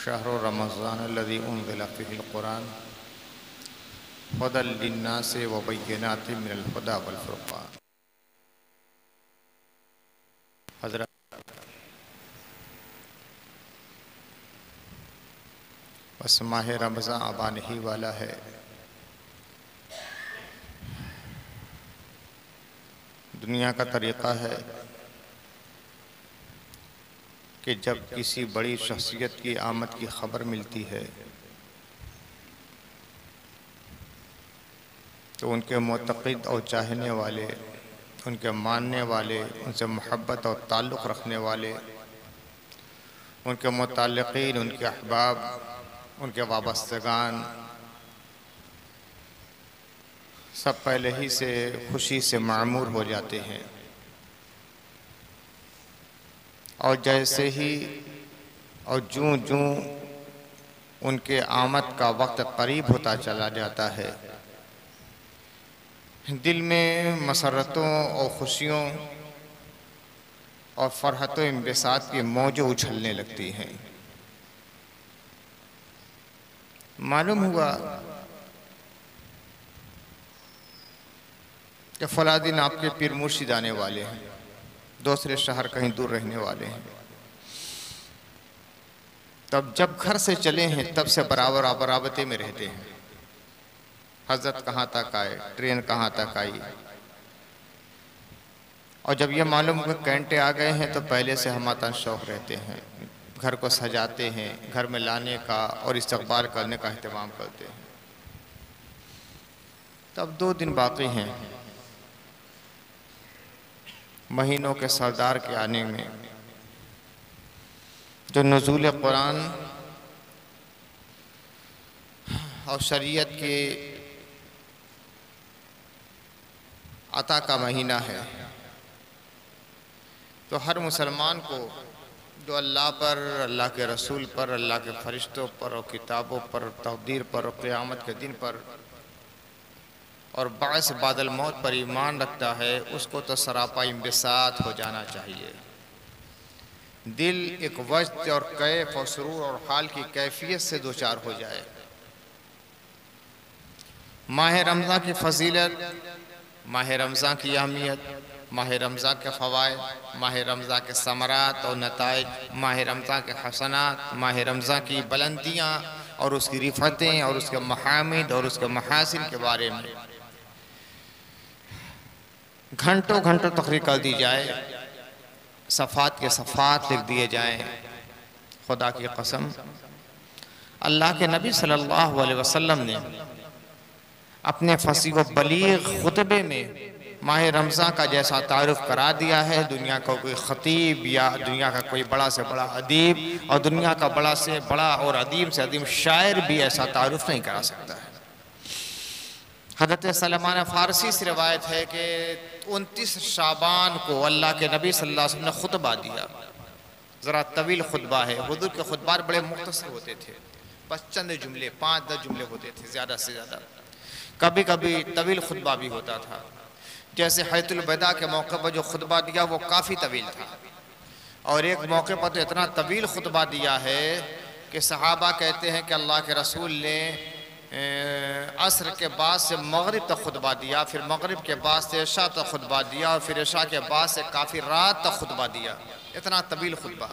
शहर रमज़ान अल्लज़ी उन्ज़िला फ़ीहिल क़ुरान हुदल लिन्नासि व बय्यिनातिम मिनल हुदा वल फ़ुरक़ान। हज़रत बस माह रमज़ान अब आने ही वाला है। दुनिया का तरीक़ा है कि जब किसी बड़ी शख्सियत की आमद की ख़बर मिलती है तो उनके मुतक़िद और चाहने वाले, उनके मानने वाले, उनसे मोहब्बत और ताल्लुक़ रखने वाले, उनके मुताल्लिक़ीन, उनके अहबाब, उनके वाबस्तगान सब पहले ही से खुशी से मामूर हो जाते हैं। और जैसे ही और जूं जूं उनके आमद का वक्त करीब होता चला जाता है, दिल में मसरतों और खुशियों और फ़रहत व इंबिसात की मौजें उछलने लगती हैं। मालूम हुआ कि फ़लाँ दिन आपके पीर मुर्शिद आने वाले हैं, दूसरे शहर कहीं दूर रहने वाले हैं। तब जब घर से चले हैं तब से बराबर बराबते में रहते हैं। हज़रत कहाँ तक आए, ट्रेन कहाँ तक आई, और जब ये मालूम हुआ कैंटे आ गए हैं तो पहले से हम आतन शौक़ रहते हैं, घर को सजाते हैं, घर में लाने का और इस्तक़बाल करने का अहतमाम करते हैं। तब 2 दिन बाकी हैं महीनों के सरदार के आने में, जो नुज़ूल कुरान और शरीयत के अता का महीना है। तो हर मुसलमान को जो अल्लाह पर, अल्लाह के रसूल पर, अल्लाह के फ़रिश्तों पर और किताबों पर, तक़दीर पर और क़यामत के दिन पर और बाइस बादल मौत पर ईमान रखता है, उसको तो सरापा इंबिसात हो जाना चाहिए। दिल एक वजद और कैफ और सुरूर और हाल की कैफियत से दो चार हो जाए। माह रमज़ान की फ़जीलत, माह रमज़ान की अहमियत, माह रमज़ान के फ़वाइद, माह रमज़ान के समरात और नताइज, माह रमज़ान के हसनात, माह रमज़ान की बुलंदियाँ और उसकी रिफ़तें और उसके महामिद और उसके महासिन के बारे में घंटों घंटों तक़रीर कर दी जाए, सफ़ात के सफ़ात लिख दिए जाएँ। खुदा की कसम, अल्लाह के नबी सल्लल्लाहु अलैहि वसल्लम ने अपने फसीह व बलीग़ खुतबे में माह रमज़ान का जैसा तारुफ़ करा दिया है, दुनिया का कोई ख़तीब या दुनिया का कोई बड़ा से बड़ा अदीब और दुनिया का बड़ा से बड़ा और अदीम से अदीम शायर भी ऐसा तारुफ़ नहीं करा सकता है। हज़रत सलमान फ़ारसी से रिवायत है कि 29 शाबान को अल्लाह के नबी सल्लल्लाहु अलैहि वसल्लम ने खुतबा दिया। ज़रा तवील खुतबा है। हुज़ूर के खुतबात बड़े मुख्तसर होते थे, बस चंद जुमले, 5-10 जुमले होते थे ज़्यादा से ज़्यादा। कभी कभी तवील खुतबा भी होता था। जैसे हजतुल वदा के मौके पर जो खुतबा दिया वो काफ़ी तवील था, और एक मौके पर तो इतना तवील खुतबा दिया है कि सहाबा कहते हैं कि अल्लाह के रसूल ने असर के बाद से मगरिब तक खुतबा दिया, फिर मगरिब के बाद से इशा तक खुतबा दिया, और फिर इशा के बाद से काफ़ी रात तक खुतबा दिया। इतना तवील खुतबा।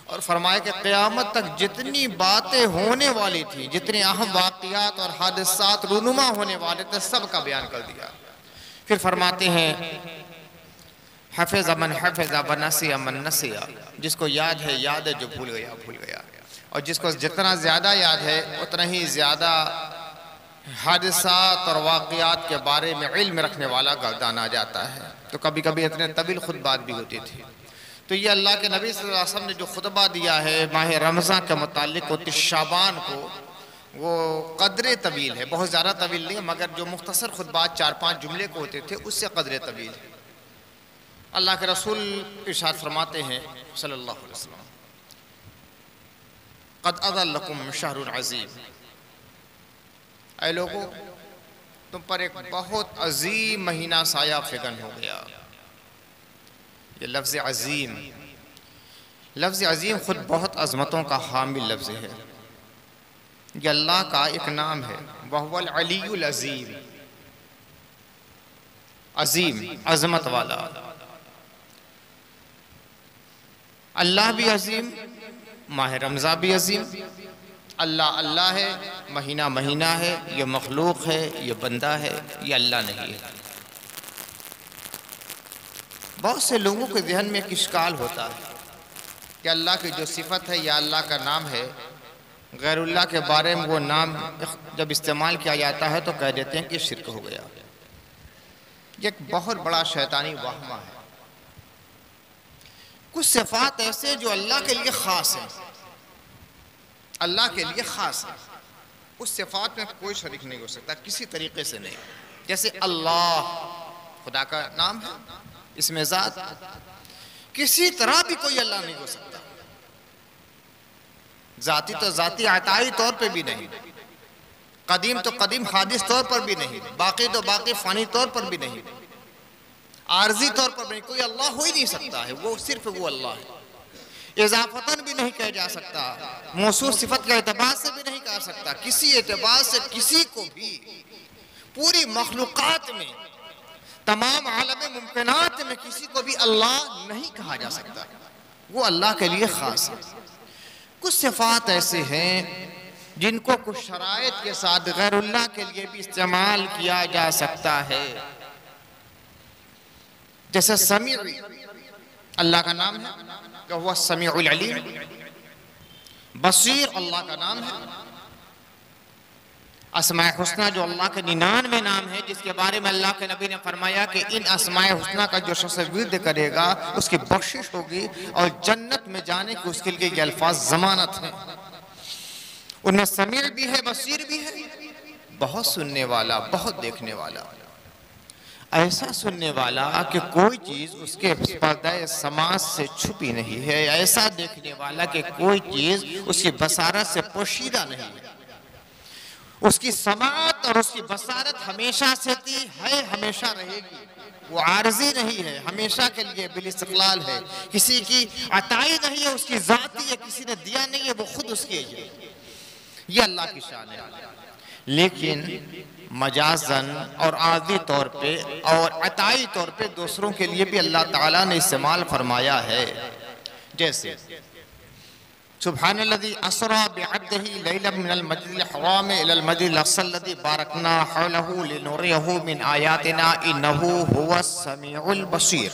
और फरमाया कि क़यामत तक जितनी बातें होने वाली थी, जितने अहम वाक़ियात और हादिसात रूनुमा होने वाले थे, सब का बयान कर दिया। फिर फरमाते हैं हफ़िज़ मन हफ़िज़ व नसिया मन नसिया, जिसको याद है याद है, जो भूल गया भूल गया। और जिसको जितना ज़्यादा याद है उतना ही ज़्यादा हादिसात और वाक़ियात के बारे में इल्म रखने वाला गर्दान आ जाता है। तो कभी कभी इतने तवील खुतबात भी होती थी। तो ये अल्लाह के नबी सल्लल्लाहु अलैहि वसल्लम ने जो खुतबा दिया है माह रमज़ान के मुतालिक 29 शाबान को, वो कदरे तवील है, बहुत ज़्यादा तवील नहीं, मगर जो मुख्तसर खुतबात 4-5 जुमले को होते थे उससे कदरे तवील है। अल्लाह के रसूल इरशाद फरमाते हैं सल्लल्लाहु अलैहि वसल्लम, क़द अज़ल्लकुम शहरुन अज़ीम, ऐ लोगों तुम पर एक बहुत अजीम महीना साया फिगन हो गया। ये लफ्ज़ अज़ीम खुद बहुत अज़मतों का हामिल लफ्ज़ है। ये अल्लाह का एक नाम है, वहुवल अलीयुल अज़ीम, अजीम अजमत वाला। अल्लाह भी अजीम, माह रमज़ा भी अजीम। अल्लाह अल्लाह है, महीना महीना है, ये मखलूक है, ये बंदा है, ये अल्लाह नहीं है। बहुत से लोगों के जहन में एक इश्काल होता है कि अल्लाह की जो सिफत है या अल्लाह का नाम है, गैरुल्लाह के बारे में वो नाम जब इस्तेमाल किया जाता है तो कह देते हैं कि शिर्क हो गया। ये एक बहुत बड़ा शैतानी वहमा है। कुछ सिफात ऐसे जो अल्लाह के लिए ख़ास है, अल्लाह के लिए ख़ास है, उस सिफात में कोई शरीक नहीं हो सकता किसी तरीके से नहीं। जैसे अल्लाह खुदा का नाम है, इसमें ज़ात, किसी तरह भी कोई अल्लाह नहीं हो सकता। ज़ाती तो ज़ाती, अताई तौर पे भी नहीं, कदीम तो कदीम हादिस तौर पर भी नहीं, बाकी तो बाकी फ़ानी तौर पर भी नहीं, आर्जी तौर पर नहीं। कोई अल्लाह हो ही नहीं सकता है, वो सिर्फ वो अल्लाह है। इजाफतन भी नहीं कहा जा सकता, मौसूफ सिफत के एतबार से भी नहीं कहा सकता, किसी एतबार से किसी को भी पूरी मखलूक़ात में, तमाम आलम मुमकिनात में किसी को भी अल्लाह नहीं कहा जा सकता। वो अल्लाह के लिए ख़ास है। कुछ सिफात ऐसे हैं जिनको कुछ शराइत के साथ गैरुल्लाह के लिए भी इस्तेमाल किया जा सकता है। जैसे समीअ, अल्लाह का नाम है कि हुवा समीउल अलीम। बसीर अल्लाह का नाम है। अस्माए हुस्ना जो अल्लाह के 99 नाम है, जिसके बारे में अल्लाह के नबी ने फरमाया कि इन अस्माए हुस्ना का जो शख्स विर्द करेगा उसकी बख्शिश होगी और जन्नत में जाने की उसके लिए ये अल्फाज जमानत है। उनमें समीअ भी है, बसीर भी है, बहुत सुनने वाला, बहुत देखने वाला। ऐसा सुनने वाला कि कोई चीज़ उसके पर्दे समाज से छुपी नहीं है, ऐसा देखने वाला कि कोई चीज़ उसकी बसारत से पोशीदा नहीं है। उसकी समात और उसकी बसारत हमेशा से थी, है, हमेशा रहेगी। वो आर्जी नहीं है, हमेशा के लिए बिलिस्तिक़लाल है, किसी की अताई नहीं है, उसकी ज़ाती है, किसी ने दिया नहीं है, वो खुद उसकी है। ये अल्लाह की शान है। लेकिन मजाजन और आदी तौर पे और अताई तौर पे दूसरों के लिए भी अल्लाह ताला ने इस्तेमाल फरमाया है। जैसे सुब्हानल्लज़ी असरा बिअब्दिही लैलन मिनल मस्जिदिल हराम इलल मस्जिदिल अक़सल लज़ी बारकना हौलहू लिनुरियहू मिन आयातिना इन्नहू हुवस समीउल बसीर।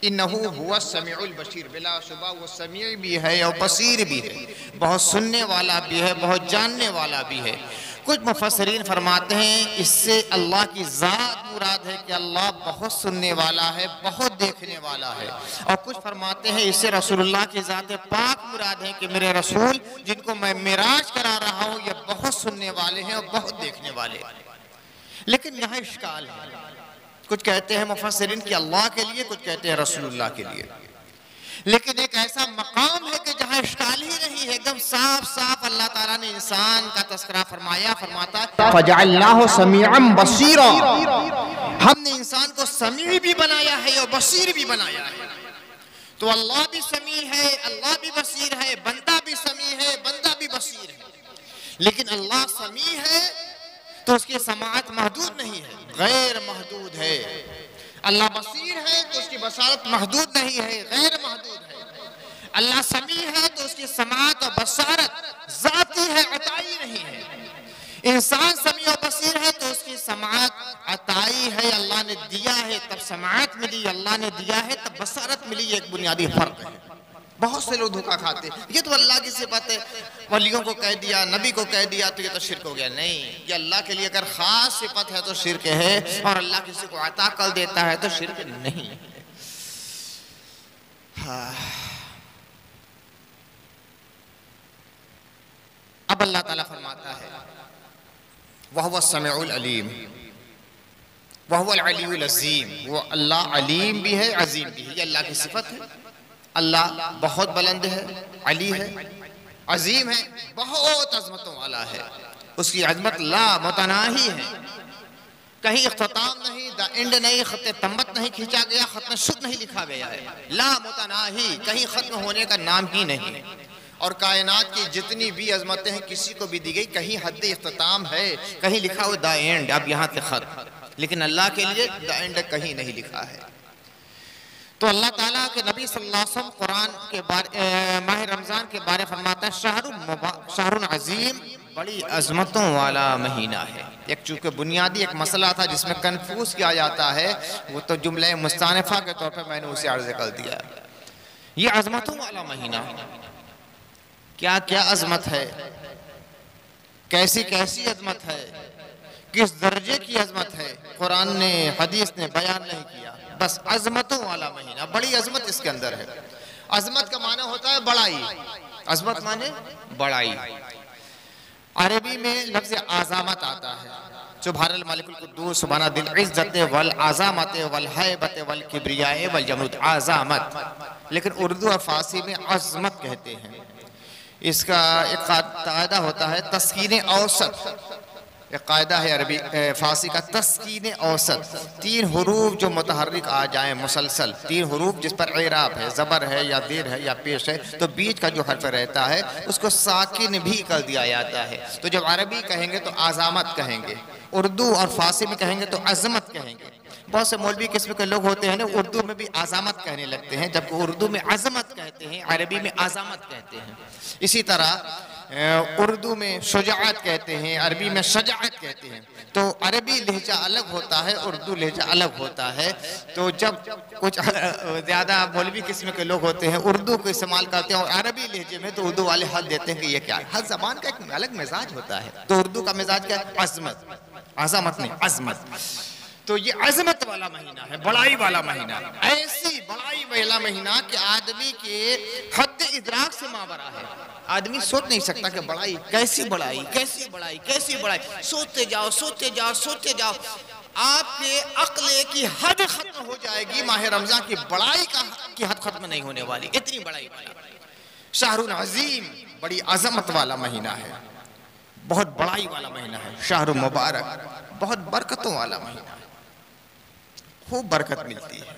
इन्नहू हुवस समीउल बसीर, बिलाशुबा वो समीअ भी है और बसीर भी है, बहुत सुनने वाला भी है, बहुत जानने वाला भी है। कुछ मुफस्सिरीन फरमाते हैं इससे अल्लाह की ज़ात मुराद है कि अल्लाह बहुत सुनने वाला है, बहुत देखने वाला है। और कुछ फरमाते हैं इससे रसूलुल्लाह की ज़ात पाक मुराद है कि मेरे रसूल जिनको मैं मिराज करा रहा हूँ ये बहुत सुनने वाले हैं और बहुत देखने वाले। लेकिन यहाँ इश्काल है, कुछ कहते हैं मुफस्सिरीन कि अल्लाह के लिए, कुछ कहते हैं रसूलुल्लाह के लिए। लेकिन एक ऐसा मकाम है कि जहाँ इश्काल ही नहीं है, एकदम साफ साफ अल्लाह ताला ने इंसान का तस्करा फरमाया, फरमाता फजअलनाहु समीअन बसीरा, हमने इंसान को समी भी बनाया है और बसीर भी बनाया है। तो अल्लाह भी समी है, अल्लाह भी बसीर है, बंदा भी समी है, बंदा भी बसीर है। लेकिन अल्लाह समी है तो उसकी समाअत महदूद नहीं है, गैर महदूद है। अल्लाह बसीर है तो उसकी बसारत महदूद नहीं है, गैर महदूद है। अल्लाह समी है तो उसकी समाअत और बसारत ज़ाती है, अताई नहीं है। इंसान समी और बसीर है तो उसकी समाअत अताई है, अल्लाह ने दिया है तब समाअत मिली, अल्लाह ने दिया है तब बसारत मिली। एक बुनियादी फर्क है। बहुत से लोग धोखा खाते, ये तो अल्लाह की सिफत है, वलियों को कह दिया, नबी को कह दिया तो ये तो शिर्क हो गया। नहीं, ये अल्लाह के लिए अगर खास सिफत है तो शिर्क है, और अल्लाह किसी को अता कर देता है तो शिर्क नहीं है। हाँ। अब अल्लाह ताला फरमाता है वहुवस समीउल अलीम वहुवल अलीयुल अज़ीम, वो अल्लाह अलीम भी है, अजीम भी है। ये अल्लाह की सिफत है। अल्लाह बहुत बुलंद है, अली है, अजीम है, बहुत अजमतों वाला है। उसकी अजमत ला मुतनाही है, कहीं इख्तिताम नहीं, द एंड नहीं, खत्ते तम्बत नहीं खींचा गया, खत्म शुद्ध नहीं लिखा गया है। ला मुतनाही, कहीं खत्म होने का नाम ही नहीं। और कायनात की जितनी भी अजमतें हैं किसी को भी दी गई, कहीं हद इख्तिताम है, कहीं लिखा हो द एंड, अब यहाँ से खत्म, लेकिन अल्लाह के लिए द एंड कहीं नहीं लिखा है। तो अल्लाह ताला के नबी सल्लल्लाहु अलैहि वसल्लम कुरान के बारे, माह रमज़ान के बारे फरमाता है शहरुन अजीम, बड़ी अजमतों वाला महीना है। एक चूंकि बुनियादी एक मसला था जिसमें कन्फ्यूज किया जाता है, वो तो जुमले मुस्तानिफा के तौर पर मैंने उसे अर्ज़ कर दिया। ये अजमतों वाला महीना, क्या क्या अजमत है, कैसी कैसी अजमत है, किस दर्जे की अजमत है, कुरान ने हदीस ने बयान नहीं किया। बस अजमतों वाला महीना, बड़ी अजमत इसके अंदर है। अजमत का माना होता है बड़ाई, अजमत माने बड़ाई। अरबी में लफ्ज़ आज़ामत आता है, सुभानल मालिकुल कुद्दूस सुभाना दिल इज्जत वल आज़ामत वल हैबत वल किब्रिया वल जमरूत, आज़ामत। लेकिन उर्दू और फारसी में अज़मत कहते हैं। इसका एक कायदा होता है तस्कीन औसत, एक कायदा है अरबी फारसी का तस्कीन औसत। 3 हुरूफ जो मुतहर्रिक आ जाए मुसलसल, 3 हुरूफ जिस पर इराब है, ज़बर है या देर है या पेश है, तो बीच का जो हर्फ रहता है उसको साकिन भी कर दिया जाता है। तो जब अरबी कहेंगे तो आज़ामत कहेंगे, उर्दू और फारसी में कहेंगे तो अज़मत कहेंगे। बहुत से मौलवी किस्म के लोग होते हैं ना, उर्दू में भी आज़ामत कहने लगते हैं, जबकि उर्दू में अज़मत कहते हैं, अरबी में आज़ामत कहते हैं। इसी तरह उर्दू में शुजाअत कहते हैं, अरबी में शजाअत कहते हैं। तो अरबी लहजा अलग होता है, उर्दू लहजा अलग होता है। तो जब कुछ ज़्यादा मौलवी किस्म के लोग होते हैं उर्दू को इस्तेमाल करते हैं और अरबी लहजे में, तो उर्दू वाले हल देते हैं कि ये क्या है। हर ज़बान का एक अलग मिजाज होता है। तो उर्दू का मिजाज क्या है? अज़मत, आज़ामत नहीं, अज़मत। तो ये अज़मत वाला महीना है, बड़ाई वाला महीना, ऐसी बड़ाई वाला महीना कि आदमी के हद इदराक से मावरा है। आदमी सोच नहीं सकता कि बड़ाई, कैसी बड़ाई, कैसी बड़ाई, कैसी बड़ाई। सोचते जाओ, सोचते जाओ, सोचते जाओ, आपके अक्ल की हद खत्म हो जाएगी। माह रमज़ान की बड़ाई की हद खत्म नहीं होने वाली, इतनी बड़ाई वाला शहरुन अजीम, बड़ी अजमत वाला महीना है, बहुत बड़ाई वाला महीना है। शहरुन मुबारक, बहुत बरकतों वाला महीना है, खूब बरकत मिलती है।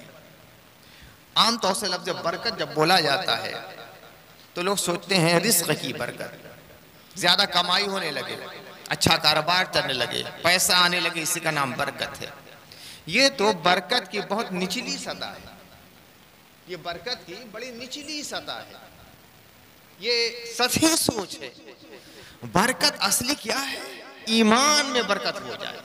आमतौर से लफ्ज़ बरकत जब बोला जाता है तो लोग सोचते हैं रिस्क की बरकत, ज्यादा कमाई होने लगे, अच्छा कारोबार चलने लगे, पैसा आने लगे, इसी का नाम बरकत है। ये तो बरकत की बहुत निचली सतह है, ये बरकत की बड़ी निचली सतह है, ये सतही सोच है। बरकत असली क्या है? ईमान में बरकत हो जाए,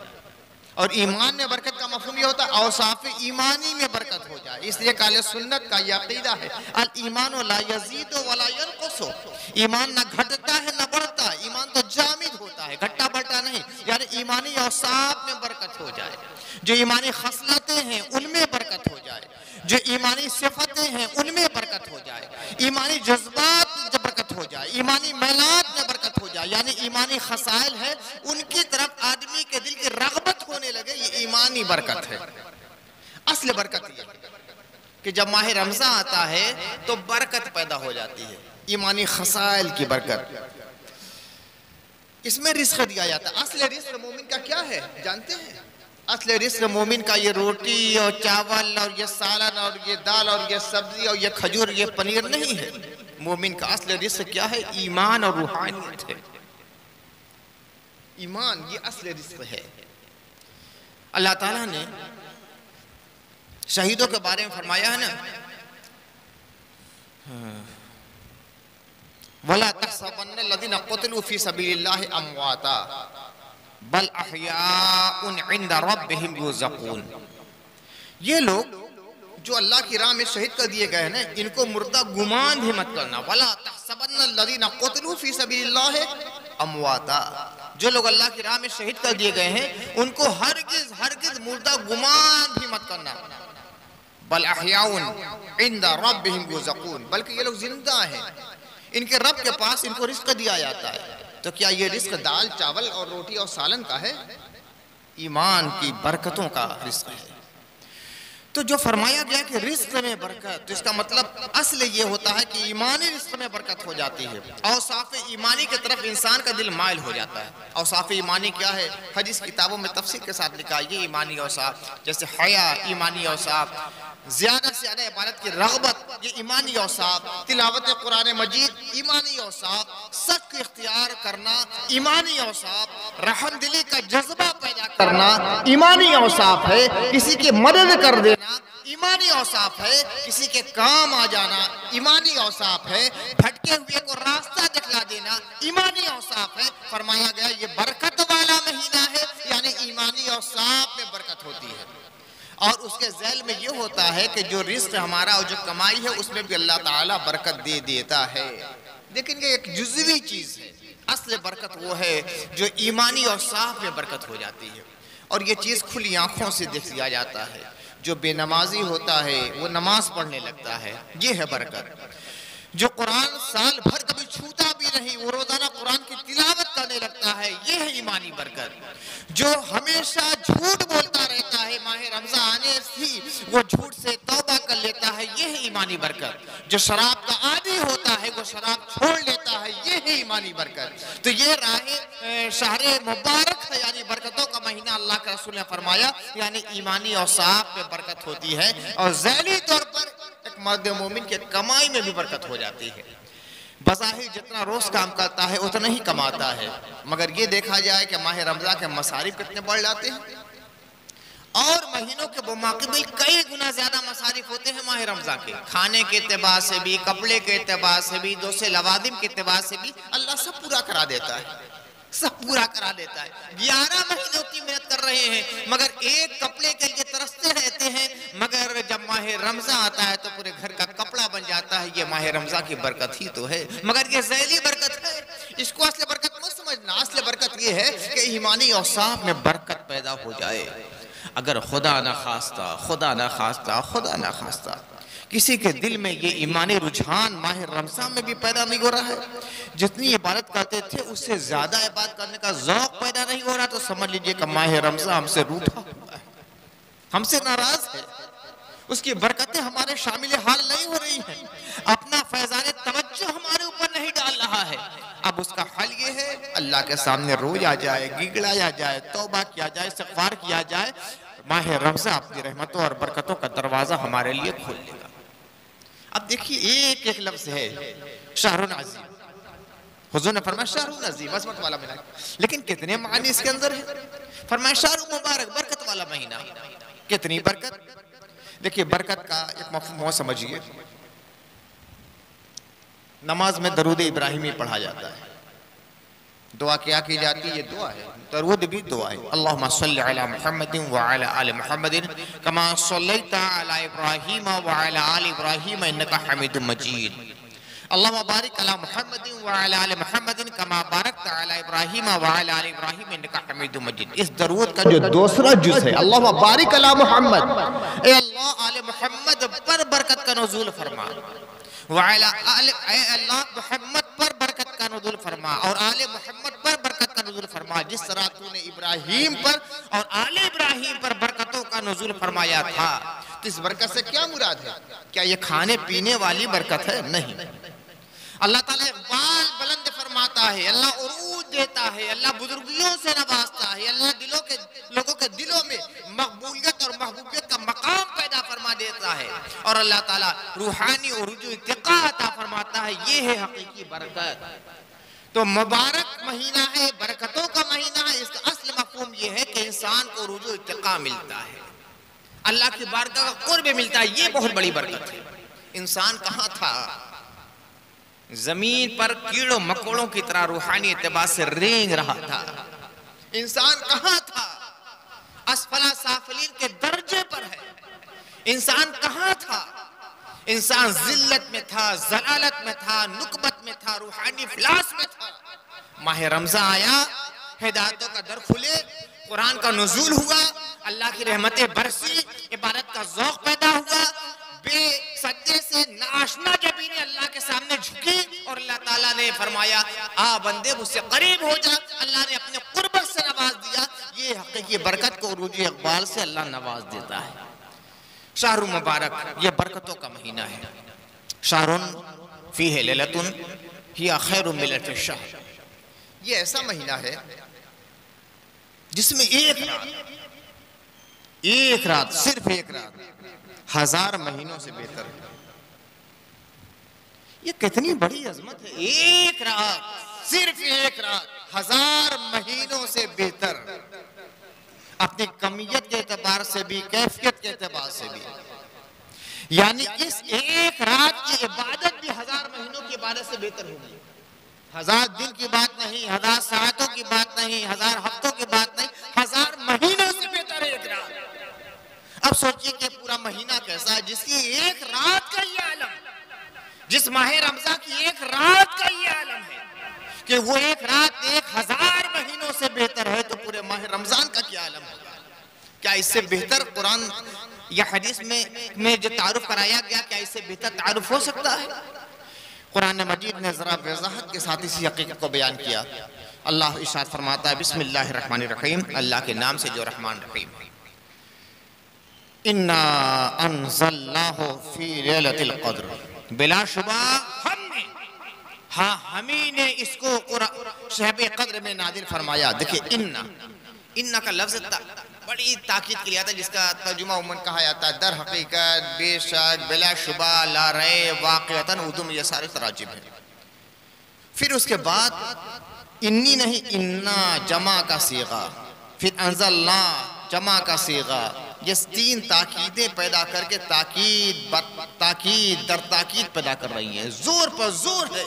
और ईमान में बरकत का मफहूम ये होता है औसाफ ईमानी में बरकत हो जाए। इसलिए काले सुन्नत का यह अकीदा है, अल ईमान ला यज़ीदु वला यनक़ुसु, ईमान ना घटता है ना बढ़ता, ईमान तो जामिद होता है, घटता बढ़ता नहीं। यानी ईमानी औसाफ में बरकत हो जाए, जो ईमानी खसलतें हैं उनमें बरकत हो जाए, जो ईमानी सिफतें हैं उनमें बरकत हो जाए, ईमानी जज्बात में बरकत हो जाए, ईमानी मैलात में बरकत हो जाए, यानी ईमानी खसाइल है उनकी तरफ आदमी के दिल की रग़बत होने लगे, ये ईमानी बरकत है। असल बरकत ये कि जब माह रमज़ान आता है तो बरकत पैदा हो जाती है, ईमानी खसाइल की बरकत, इसमें रिस्क दिया जाता है। असल रिस्क मोमिन का क्या है जानते हैं? असल रिस्क मोमिन का ये रोटी और चावल और ये सालन और ये दाल और ये सब्जी और ये खजूर ये पनीर नहीं है। मोमिन का असल रिस्क क्या है? ईमान और रूहानियत है। ईमान ये असल रिस्क है। अल्लाह ताला ने शहीदों के बारे में फरमाया है ना, वला तहसबन्नल्लज़ीना क़ुतिलू फ़ी सबीलिल्लाहि अमवाता बल अहयाउन इंदा रब्बिहिम युरज़क़ून। ये लोग जो अल्लाह की राह में शहीद कर दिए गए हैं ना, इनको मुर्दा गुमान भी मत करना। वला तहसबन्नल्लज़ीना क़ुतिलू फ़ी सबीलिल्लाहि अमवाता, जो लोग अल्लाह की राह में शहीद कर दिए गए हैं उनको हरगिज हरगिज मुर्दा गुमान भी मत करना। बल अहयाउन इंदा रब्बिहिम युरज़क़ून, बल्कि ये लोग जिंदा हैं, इनके रब के पास इनको रिस्क दिया जाता है। तो क्या ये रिस्क दाल चावल और रोटी और सालन का है? ईमान की बरकतों का रिस्क है। तो जो फरमाया गया कि रिस्क में बरकत, तो इसका मतलब असल ये होता है कि ईमानी रिस्क में बरकत हो जाती है। औसाफ ईमानी की तरफ इंसान का दिल माइल हो जाता है। औसाफ ईमानी क्या है? हदीस किताबों में तफसील के साथ लिखा है। ये ईमानी औसाफ, जैसे हया ईमानी औसाफ, ज्यादा से ज्यादा इबादत की रग़बत ये ईमानी औसाफ, तिलावत कुरान मजीद ईमानी औसाफ, सख्त इख्तियार करना ईमानी औसाफ, रहमदिली का जज्बा पैदा करना ईमानी औसाफ है, किसी की मदद कर देना ईमानी औसाफ है, किसी के काम आ जाना ईमानी औसाफ है, भटके हुए को रास्ता दिखला देना ईमानी औसाफ है। फरमाया गया ये बरकत वाला महीना है, यानी ईमानी औसाफ में बरकत होती है। और उसके ज़ैल में ये होता है कि जो रिस्क हमारा और जो कमाई है उसमें भी अल्लाह ताला बरकत दे देता है। लेकिन ये एक जुज़वी चीज़ है। असल बरकत वो है जो ईमानी और साफ में बरकत हो जाती है, और ये चीज़ खुली आंखों से देख लिया जाता है। जो बेनमाजी होता है वो नमाज पढ़ने लगता है, ये है बरकत। जो कुरान साल भर कभी छूता भी नहीं वो रोजाना कुरान की तिलावत करने लगता है, ये है ईमानी बरकत। जो हमेशा झूठ बोलता रहता है, माह रमज़ान आने से वो झूठ से तौबा कर लेता है, ये है ईमानी बरकत। जो शराब का आदी होता है वो शराब छोड़ लेता है, ये है ईमानी बरकत। तो ये राह शहर मुबारक है, यानी बरकतों का महीना। अल्लाह के रसूल ने फरमाया यानी ईमानी और साफ में बरकत होती है, और ज़ैली तौर पर एक मर्द मोमिन के कमाई में भी बरकत हो जाती है। बज़ाहिर जितना रोज काम करता है उतना ही कमाता है, मगर ये देखा जाए कि माह रमज़ान के मसारिफ कितने बढ़ जाते हैं, और महीनों के मुकाबिल कई गुना ज्यादा मसारिफ होते हैं माह रमज़ान के। खाने के एतबार से भी, कपड़े के एतबार से भी, दूसरे लवादिम के एतबार से भी अल्लाह सब पूरा करा देता है, सब पूरा करा देता है। 11 महीनों की मेहनत कर रहे हैं मगर एक कपड़े के लिए तरसते रहते हैं, मगर जब माह रमज़ान आता है तो पूरे घर का कपड़ा बन जाता है। ये माह रमज़ान की बरकत ही तो है, मगर ये ज़ैली बरकत है, इसको असली बरकत मत समझना। असली बरकत ये है कि ईमानी औसाफ में बरकत पैदा हो जाए। अगर खुदा ना खास्ता, खुदा ना खास्ता, खुदा ना खास्ता किसी के दिल में ये ईमानी रुझान माह रमज़ान में भी पैदा नहीं हो रहा है, जितनी इबादत करते थे उससे ज्यादा इबादत करने का ज़ौक़ पैदा नहीं हो रहा, तो समझ लीजिए कि माह रमज़ान हमसे रूठा हुआ है, हमसे नाराज है, उसकी बरकतें हमारे शामिल हाल नहीं हो रही हैं, अपना फैज़ान तवज्जो हमारे ऊपर नहीं डाल रहा है। अब उसका हल ये है अल्लाह के सामने रोया जाए, गिड़गिड़ाया जाए, तौबा किया जाए, इस्तिग़फ़ार किया जाए। माह रमज़ान अपनी रहमतों और बरकतों का दरवाजा हमारे लिए खोल देगा। अब देखिए एक एक लफ्ज़ है शहरुन अज़ीम, हुज़ूर ने फरमाया शहरुन अज़ीम, अज़मत वाला महीना, लेकिन कितने मानी इसके अंदर है। फरमाया शहर मुबारक, बरकत वाला महीना। कितनी बरकत। देखिए बरकत का एक मफ़हूम समझिए, नमाज में दरूद इब्राहिमी पढ़ा जाता है, दुआ क्या की जाती है, ये दुआ है, दरूद भी दुआ है। अल्लाहुम्मा सल्लि अला मुहम्मदिन व अला आलि मुहम्मदिन कमा सल्लैता अला इब्राहीम व अला आलि इब्राहीम इन्नका हमीदुम मजीद। अल्लाहुम्मा बारिक अला मुहम्मदिन व अला आलि मुहम्मदिन कमा बारकता अला इब्राहीम व अला आलि इब्राहीम इन्नका हमीदुम मजीद। इस दरूद का जो दूसरा जुज़ है, अल्लाहुम्मा बारिक अला मुहम्मद, ए अल्लाह आले मुहम्मद पर बरकत का नुज़ूल फरमा, व अला आलि, ए अल्लाह मुहम्मद पर बरकत का नुज़ूल फरमा और आले मुहम्मद पर बरकत का नुज़ूल फरमा। जिस तरह तूने इब्राहीम पर और आले इब्राहीम पर बरकतों का नुज़ूल फरमाया था। तो इस बरकत से क्या मुराद है? क्या ये खाने पीने वाली बरकत है? नहीं। अल्लाह ताला इक़बाल बुलंद फरमाता है, अल्लाह उरूज देता है, अल्लाह बुजुर्गियों से नवाजता है, अल्लाह लोगों के दिलों में मकबूलियत और महबूबियत का मकाम पैदा फरमा देता है, और अल्लाह ताला रूहानी और इत्तिक़ा अता फरमाता है। ये है हकीकी बरकत। तो मुबारक महीना है, बरकतों का महीना है। इसका असल मफ़हूम ये है कि इंसान को रुजू इत्तिक़ा मिलता है, अल्लाह की बारगाह का क़ुर्ब मिलता है। ये बहुत बड़ी बरकत है। इंसान कहाँ था? जमीन पर कीड़ों मकोड़ों की तरह रूहानी एतबार से रेंग रहा था। इंसान कहाँ था? असफला साफिलीन के दर्जे पर है। इंसान कहाँ था? इंसान जिल्लत में था, जलालत में था, नुकबत में था, रूहानी इफलास में था। माह रमज़ान आया, हिदायतों का दर खुले, कुरान का नुज़ूल हुआ, अल्लाह की रहमतें बरसी, इबादत का ज़ौक़ पैदा हुआ। बेसज्जे से नाशना जबीन अल्लाह के सामने झुकी और अल्लाह ताला ने फरमाया आ बंदे मुझसे करीब हो जा। अल्लाह ने अपने कुर्बत से नवाज दिया। ये हकीकी बरकत को उरूज इक़बाल से अल्लाह नवाज देता है। शाहरु मुबारक, ये बरकतों का महीना है। शाहरुन फीहे लैलतुन हिया खैरुम मिन अल्फि शहर, ये ऐसा महीना है जिसमें एक रात, सिर्फ एक रात 1000 महीनों से बेहतर है। ये कितनी बड़ी अजमत है, एक रात, सिर्फ एक रात 1000 महीनों से बेहतर, अपनी कमियत के एतबार से भी, कैफियत के एतबार से भी। यानी इस एक रात की इबादत भी 1000 महीनों की इबादत से बेहतर होगी। 1000 दिन की बात नहीं, 1000 सालों की बात नहीं, 1000 हफ्तों की बात नहीं, 1000 महीनों से बेहतर है एक रात। अब सोचिए कि पूरा महीना कैसा है जिसकी एक रात का ये आलम, जिस माह रमजान की एक रात का ये आलम है कि वो एक रात 1000 महीनों से बेहतर है, तो पूरे माह रमजान का क्या आलम होगा। क्या इससे बेहतर कुरान या हदीस में जो तारुफ कराया गया, क्या इससे बेहतर तारुफ हो सकता है। कुरान मजीद ने जरा वजाहत के साथ इसी हकीकत को बयान किया। अल्लाह इरशाद फरमाता है, बिस्मिल्लाहिर्रहमानिर्रहीम, अल्लाह के नाम से जो रहमान रहीम है। इन्ना अंज़लनाहु फी लैलतिल क़द्र, बिलाशुबा हमने, हाँ हमी ने इसको शब क़द्र में नादिल फरमाया। देखिए इन्ना का लफ्ज़ बड़ी ताकीद के लिए आता है, जिसका तर्जुमा उमन कहा जाता है दर हकीकत, बेशक, बिलाशुबा, ला रैब, वाक़अतन, उर्दू में ये सारे तराजिम हैं। फिर उसके बाद इन्नी नहीं, इन्ना जमा का सीगा, फिर अंज़लना जमा का सीगा, ये 3 ताकीदें पैदा करके ताकीद दर ताकीद पैदा कर रही हैं, जोर पर जोर है।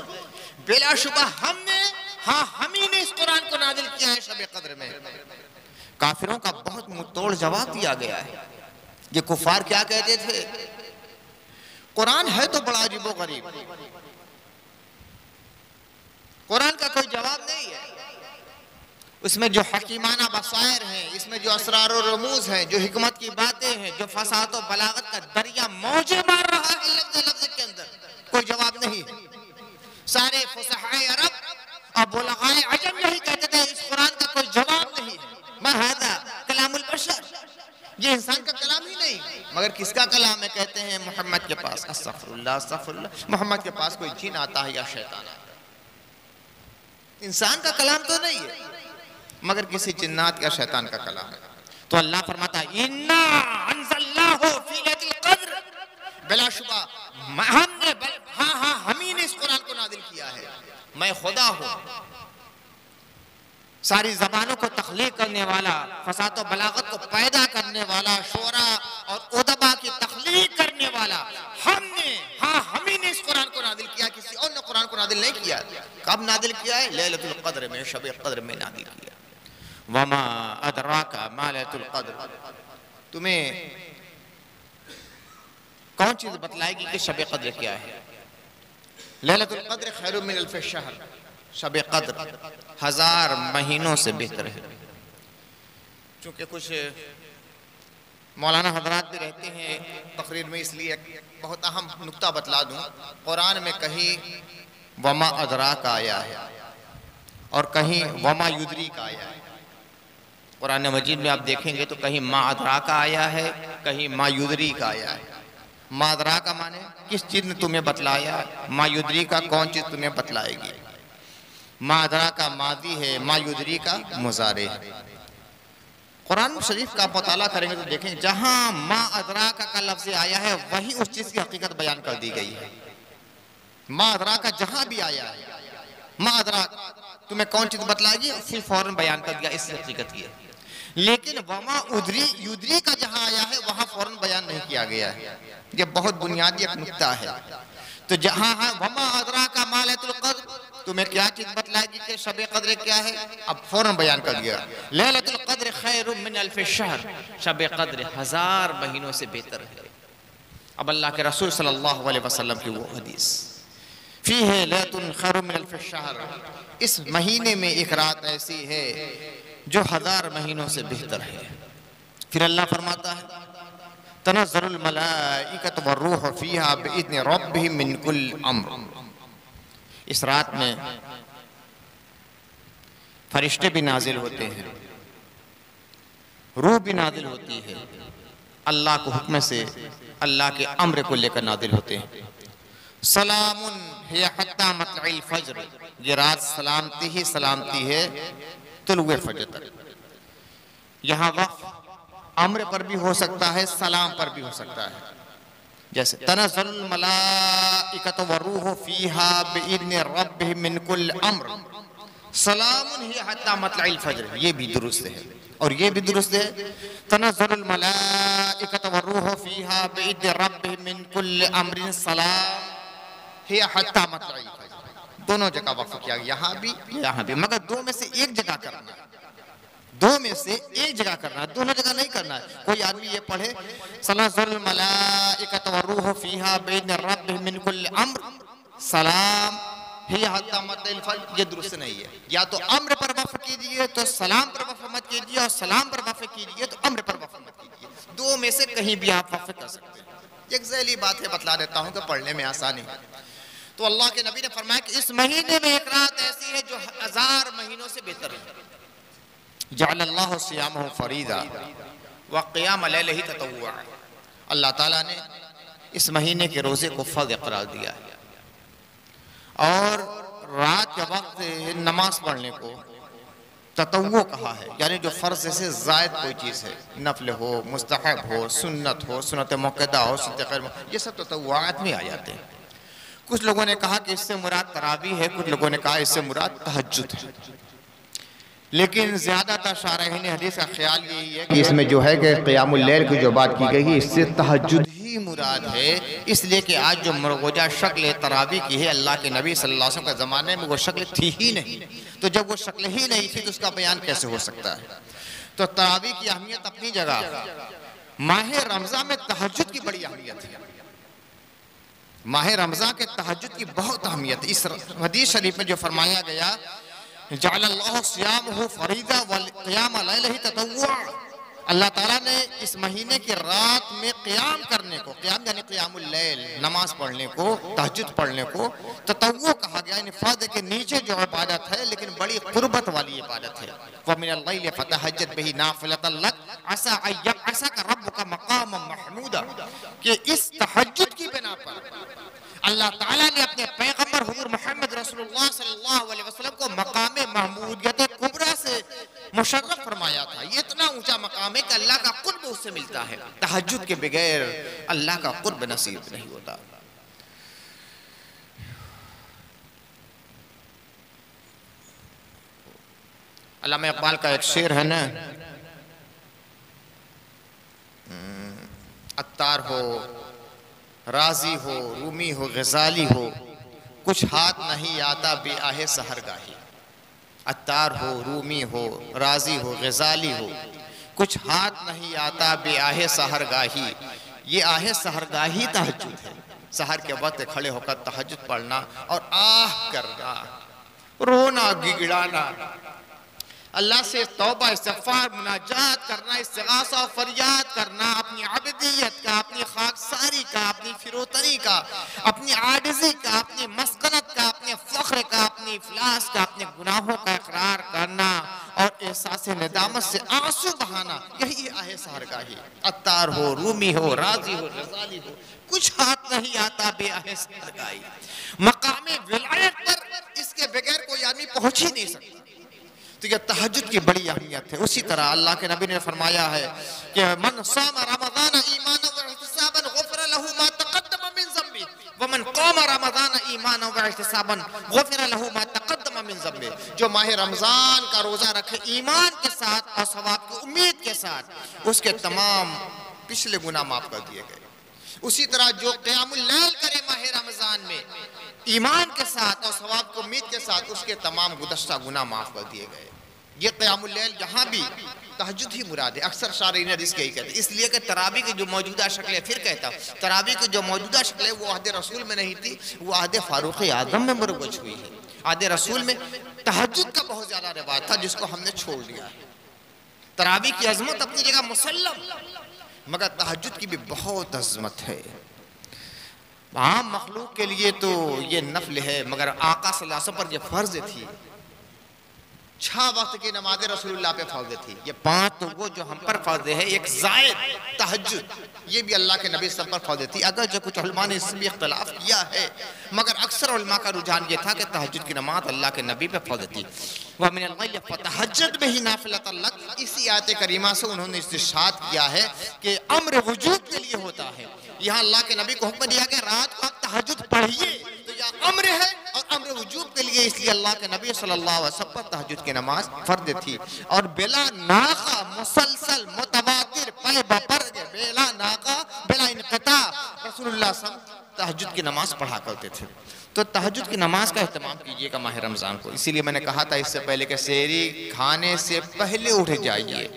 बिलाशुबा हमने, हाँ हमी ने इस कुरान को नाजिल किया है शब क़द्र में। काफिरों का बहुत मुंहतोड़ जवाब दिया गया है। ये कुफार क्या कहते थे, कुरान है तो बड़ा अजीबो गरीब, कुरान का कोई जवाब नहीं है, उसमें जो हकीमाना बसायर हैं, इसमें जो असरार और रमूज हैं, जो हिकमत की बातें हैं, जो फसाद और बलागत का दरिया मौजे मार रहा है लफ्ज़ लफ्ज़ के अंदर, कोई जवाब नहीं है। सारे फुसहाए अरब और बुलगाए अजम यही कहते थे, इस कुरान का कोई जवाब नहीं है। मा हाज़ा कलामुल बशर, ये इंसान का कलाम ही नहीं, मगर किसका कलाम है। कहते हैं मोहम्मद के पास, अस्तगफिरुल्लाह अस्तगफिरुल्लाह, मोहम्मद के पास कोई जिन आता है या शैतान आता है। इंसान का कलाम तो नहीं है, मगर किसी जिन्नात या शैतान का कलाम है। तो अल्लाह फरमाता है इन्ना अंज़लनाहु फी लैलतिल क़द्र, बिलाशुबा हमने, हाँ हमी ने इस कुरान को नाज़िल किया है। मैं खुदा हूँ, सारी जबानों को तख्लीक करने वाला, फसाद और बलागत को पैदा करने वाला, शोरा और उदबा की तख्लीक करने वाला हमने, हाँ हमी ने इस कुरान को नाज़िल किया, किसी और ने कुरान को नाज़िल नहीं किया। कब नाज़िल किया है, लैलतुल क़द्र में, शब क़द्र में नाज़िल किया। वमा अदराका मा लैलतुल क़द्र, तुम्हें कौन चीज बतलाएगी कि शब क़द्र क्या है। लैलतुल क़द्र खैरुम मिन अल्फि शहर, शब क़द्र 1000 महीनों से बेहतर है। चूँकि कुछ मौलाना हजरात भी रहते हैं तकरीर में, इसलिए बहुत अहम नुक्ता बतला दूँ। कुरान में कहीं वमा अदराका आया है और कहीं वमा युदरी का आया है। कुरान मजीद में आप देखेंगे तो कहीं मा अदराका आया है, कहीं मा युदरी का आया है। मा अदराका माने किस चीज़ ने तुम्हें बतलाया, मा युदरी का कौन चीज़ तुम्हें बतलाएगी। मा अदराका मादी है, मा युदरी का मुजारे है। कुरान शरीफ का मुताला करेंगे तो देखें जहां मा अदराका का लफ्ज़ आया है वहीं उस चीज़ की हकीकत बयान कर दी गई है। मा अदराका जहां भी आया है, मा अदराका तुम्हें कौन चीज़ बतलाएगी, फिर फौरन बयान कर दिया इस हकीकत की। लेकिन वमा उदरी युदरी का जहां आया है वहां फौरन बयान नहीं किया गया है। ये बहुत बुनियादी एक नुक्ता है। तो जहां है वमा अदराका मा लैलतुल क़द्र, तुम्हें क्या चीज बतलाएगी कि शब क़द्र क्या है, अब फौरन बयान कर दिया। लैलतुल क़द्र खैरुम मिन अल्फि शहर, शब क़द्र 1000 महीनों से बेहतर है। अब अल्लाह के रसूल सल्लल्लाहु अलैहि वसल्लम की वो हदीस, फीहे लैलतुन खैरुम मिन अल्फि शहर, इस महीने में एक रात ऐसी है जो 1000 महीनों से बेहतर है। फिर अल्लाह फरमाता है तनज़्ज़लुल मलाइकतु वर्रूहु फ़ीहा बिइज़्नि रब्बिहिम मिन कुल्लि अम्र, इस रात में फरिश्ते भी नाजिल होते हैं, रूह भी नाजिल होती है, अल्लाह के हुक्म से, अल्लाह के अम्र को लेकर नादिल होते हैं। सलामुन हिय हत्ता मतलइल फज्र, ये रात सलामती ही सलामती है तुलुए फज्र तक। यहाँ वक़्फ़ अम्र पर भी हो सकता है, सलाम पर भी हो सकता है। जैसे तनज़्ज़ुल मलाइकतु वर्रूहु फ़ीहा बिइज़्नि रब्बिहिम मिन कुल्लि अम्र सलामुन हिय हत्ता मतलइल फज्र, ये भी दुरुस्त है। और ये भी दुरुस्त है तनज़्ज़ुल मलाइकतु वर्रूहु फ़ीहा बिइज़्नि रब्बिहिम मिन कुल्लि अम्रिन सलाम हिय हत्ता मतलइल फज्र। दोनों जगह वक़्फ़ किया, यहाँ भी, मगर दो में से एक जगह करना है, दो में से एक जगह करना है, दोनों जगह नहीं करना है। कोई आदमी ये पढ़े तनज़्ज़ुल मलाइकतु वर्रूहु फ़ीहा बिइज़्नि रब्बिहिम मिन कुल्लि अम्र सलाम हिय हत्ता मतलइल फज्र, ये दुरुस्त नहीं है। या तो अम्र पर वक़्फ़ कीजिए तो सलाम पर वक़्फ़ मत कीजिए, और सलाम पर वक़्फ़ कीजिए तो अम्र पर वक़्फ़ मत कीजिए। दो में से कहीं भी आप वक़्फ़ कर सकते हैं। एक ज़ैली बात है, बतला देता हूँ कि पढ़ने में आसानी है। तो अल्लाह के नबी ने फरमाया कि इस महीने में एक रात ऐसी है जो 1000 महीनों से बेहतर है। जअलल्लाहु सियामहु फरीदा व क़ियाम लैलिही ततव्वुआ, अल्लाह ताला ने इस महीने के रोज़े को फ़र्ज़ करार दिया है, और रात के वक्त नमाज पढ़ने को ततव्वु कहा है। यानी जो फ़र्ज़ से ज़ायद कोई चीज़ है, नफल हो, मुस्तहब हो, सुन्नत मुक्कदा हो, सुन्नत गैर, ये सब ततव्वुआत में आ जाते हैं। कुछ लोगों ने कहा कि इससे मुराद तरावी है, कुछ लोगों ने कहा इससे मुराद तहज्जुद है, लेकिन ज़्यादातर शारहीन हदीस का ख्याल यही है कि इसमें जो है कि क़ियामुल लैल की जो बात की गई है इससे तहज्जुद ही मुराद है। इसलिए कि आज जो मरगूजा शक्ल तरावी की है, अल्लाह के नबी सल्लल्लाहु अलैहि वसल्लम के ज़माने में वो शक्ल थी ही नहीं, तो जब वो शक्ल ही नहीं थी तो उसका बयान कैसे हो सकता है। तो तरावी की अहमियत अपनी जगह, माह रमज़ान में तहज्जुद की बड़ी अहमियत है। माह रमज़ान के तहज्जुद की बहुत अहमियत। इस हदीस शरीफ में जो फरमाया गया जअलल्लाहु सियामहु फरीदा व क़ियाम लैलिही ततव्वुआ, अल्लाह ताला ने इस महीने की रात में क़ियाम करने को, क़ियाम यानी क़ियामुल लैल, नमाज पढ़ने को, तहज्जुद पढ़ने को ततव्वु कहा गया। यानी फ़र्ज़ के नीचे जो इबादत है लेकिन बड़ी क़ुर्बत वाली इबादत है। व मिनल लैलि फ़तहज्जद बिही नाफ़िलतन लक असा अन यबअसका रब्बुका मक़ामन महमूदा, कि इस तहज्जुद की बिना पर अल्लाह ताला ने अपने पैगंबर हुज़ूर मोहम्मद रसूलुल्लाह सल्लल्लाहु अलैहि वसल्लम को मकाम महमूदियत कुबरा से मुशर्रफ फरमाया था। ये इतना ऊंचा मकाम है कि अल्लाह का कुर्ब उससे मिलता है। तहज्जुद के बगैर अल्लाह का कुर्ब नसीब नहीं होता। अल्लामा इक़बाल का एक शेर है ना, अत्तार हो, राजी हो, रूमी हो, गज़ाली हो, कुछ हाथ नहीं आता बेआहे सहरगाही। अत्तार हो, रूमी हो, राजी हो, गज़ाली हो, कुछ हाथ नहीं आता बेआहे सहरगाही। ये आहे सहरगाही तहज्जुद है। सहर के वक्त खड़े होकर तहज्जुद पढ़ना और आह करना, रोना, गिड़गिड़ाना, अल्लाह से तौबा इस्तिग़फ़ार मुनाजात करना, इस्तिग़ासा फरियाद करना, अपनी अबदियत का, अपनी खाकसारी का, अपनी फिरोतनी का, अपनी आजिज़ी का, अपनी मस्कनत का, अपने फ़ख्र का, अपनी इफ़लास का, अपने गुनाहों का इक़रार करना और एहसास निदामत से आंसू बहाना, यही आहे सहरगाही। अत्तार हो, रूमी हो, राज़ी हो, गज़ाली हो, कुछ हाथ नहीं आता बेआहे सहरगाही। मकामे विलायत पर इसके बगैर कोई आदमी पहुँच ही नहीं सकता। तो यह तहज्जुद की बड़ी अहमियत है। उसी तरह अल्लाह के नबी ने फरमाया है कि मन सामा रमज़ान ईमानन व इहतिसाबन गुफ़िरा लहू मा तक़द्दम मिन ज़म्बी व मन क़ामा रमज़ान ईमानन व इहतिसाबन गुफ़िरा लहू मा तक़द्दम मिन ज़म्बी। जो माह रमज़ान का रोज़ा रखे ईमान के साथ और सवाब की उम्मीद के साथ, उसके तमाम पिछले गुनाह माफ़ कर दिए गए। उसी तरह जो क़ियामुल लैल करे माह रमज़ान में ईमान के साथ और सवाब की उम्मीद के साथ, उसके तमाम गुज़श्ता गुनाह माफ़ कर दिए गए। ये क़ियामुल लैल यहाँ भी तहज्जुद ही मुराद है। अक्सर शारीन हदीस यही कहते हैं, इसलिए कि तरावी की जो मौजूदा शक्ल है, फिर कहता तरावी की जो मौजूदा शक्ल है वो अहद रसूल में नहीं थी, वो अहद फ़ारूक़ आज़म में मरवज हुई है। अहद रसूल में तहज्जुद का बहुत ज़्यादा रिवाज था जिसको हमने छोड़ दिया है। तरावी की अज़मत अपनी जगह मुसल्लम, मगर तहज्जुद की भी बहुत अज़मत है। आम मखलूक के लिए तो ये नफल है, मगर आका सल्लल्लाहु अलैहि वसल्लम पर यह फ़र्ज़ थी। 6 वक्त की नमाज़ रसूलुल्लाह पे फ़र्ज़ थी। ये 5 तो वो जो हम पर फ़र्ज़ है, एक ज़ायद तहज्जुद ये भी अल्लाह के नबी सब पर फ़र्ज़ थी। अगर जो कुछ उलमा ने इसमें इख्तिलाफ़ किया है, मगर अक्सर उलमा का रुझान ये था कि तहज्जुद की नमाज़ अल्लाह के नबी पे फ़र्ज़ थी। व मिनल लैल फ़तहज्जद बिही नाफ़िलतन लक, इसी आयत करीमा से उन्होंने इस्तिशाद किया है कि अम्र वजूब के लिए होता है। यहाँ अल्लाह के नबी को हुक्म दिया गया रात को आप तहज्जुद पढ़िए, तो यह अम्र है और अम्र वजूब के लिए, इसलिए अल्लाह के नबी सल्लल्लाहु अलैहि वसल्लम पर तहज्जुद की नमाज फर्ज थी। और बेला नाका मुसलसल मुतवातिर पे बपर बेला नाका बेला इनक़ता रसूलुल्लाह सल्लल्लाहु तहज्जुद की नमाज पढ़ा करते थे। तो तहज्जुद की नमाज का एहतमाम कीजिएगा माह रमज़ान को। इसीलिए मैंने कहा था इससे पहले कि सहरी खाने से पहले उठ जाइए,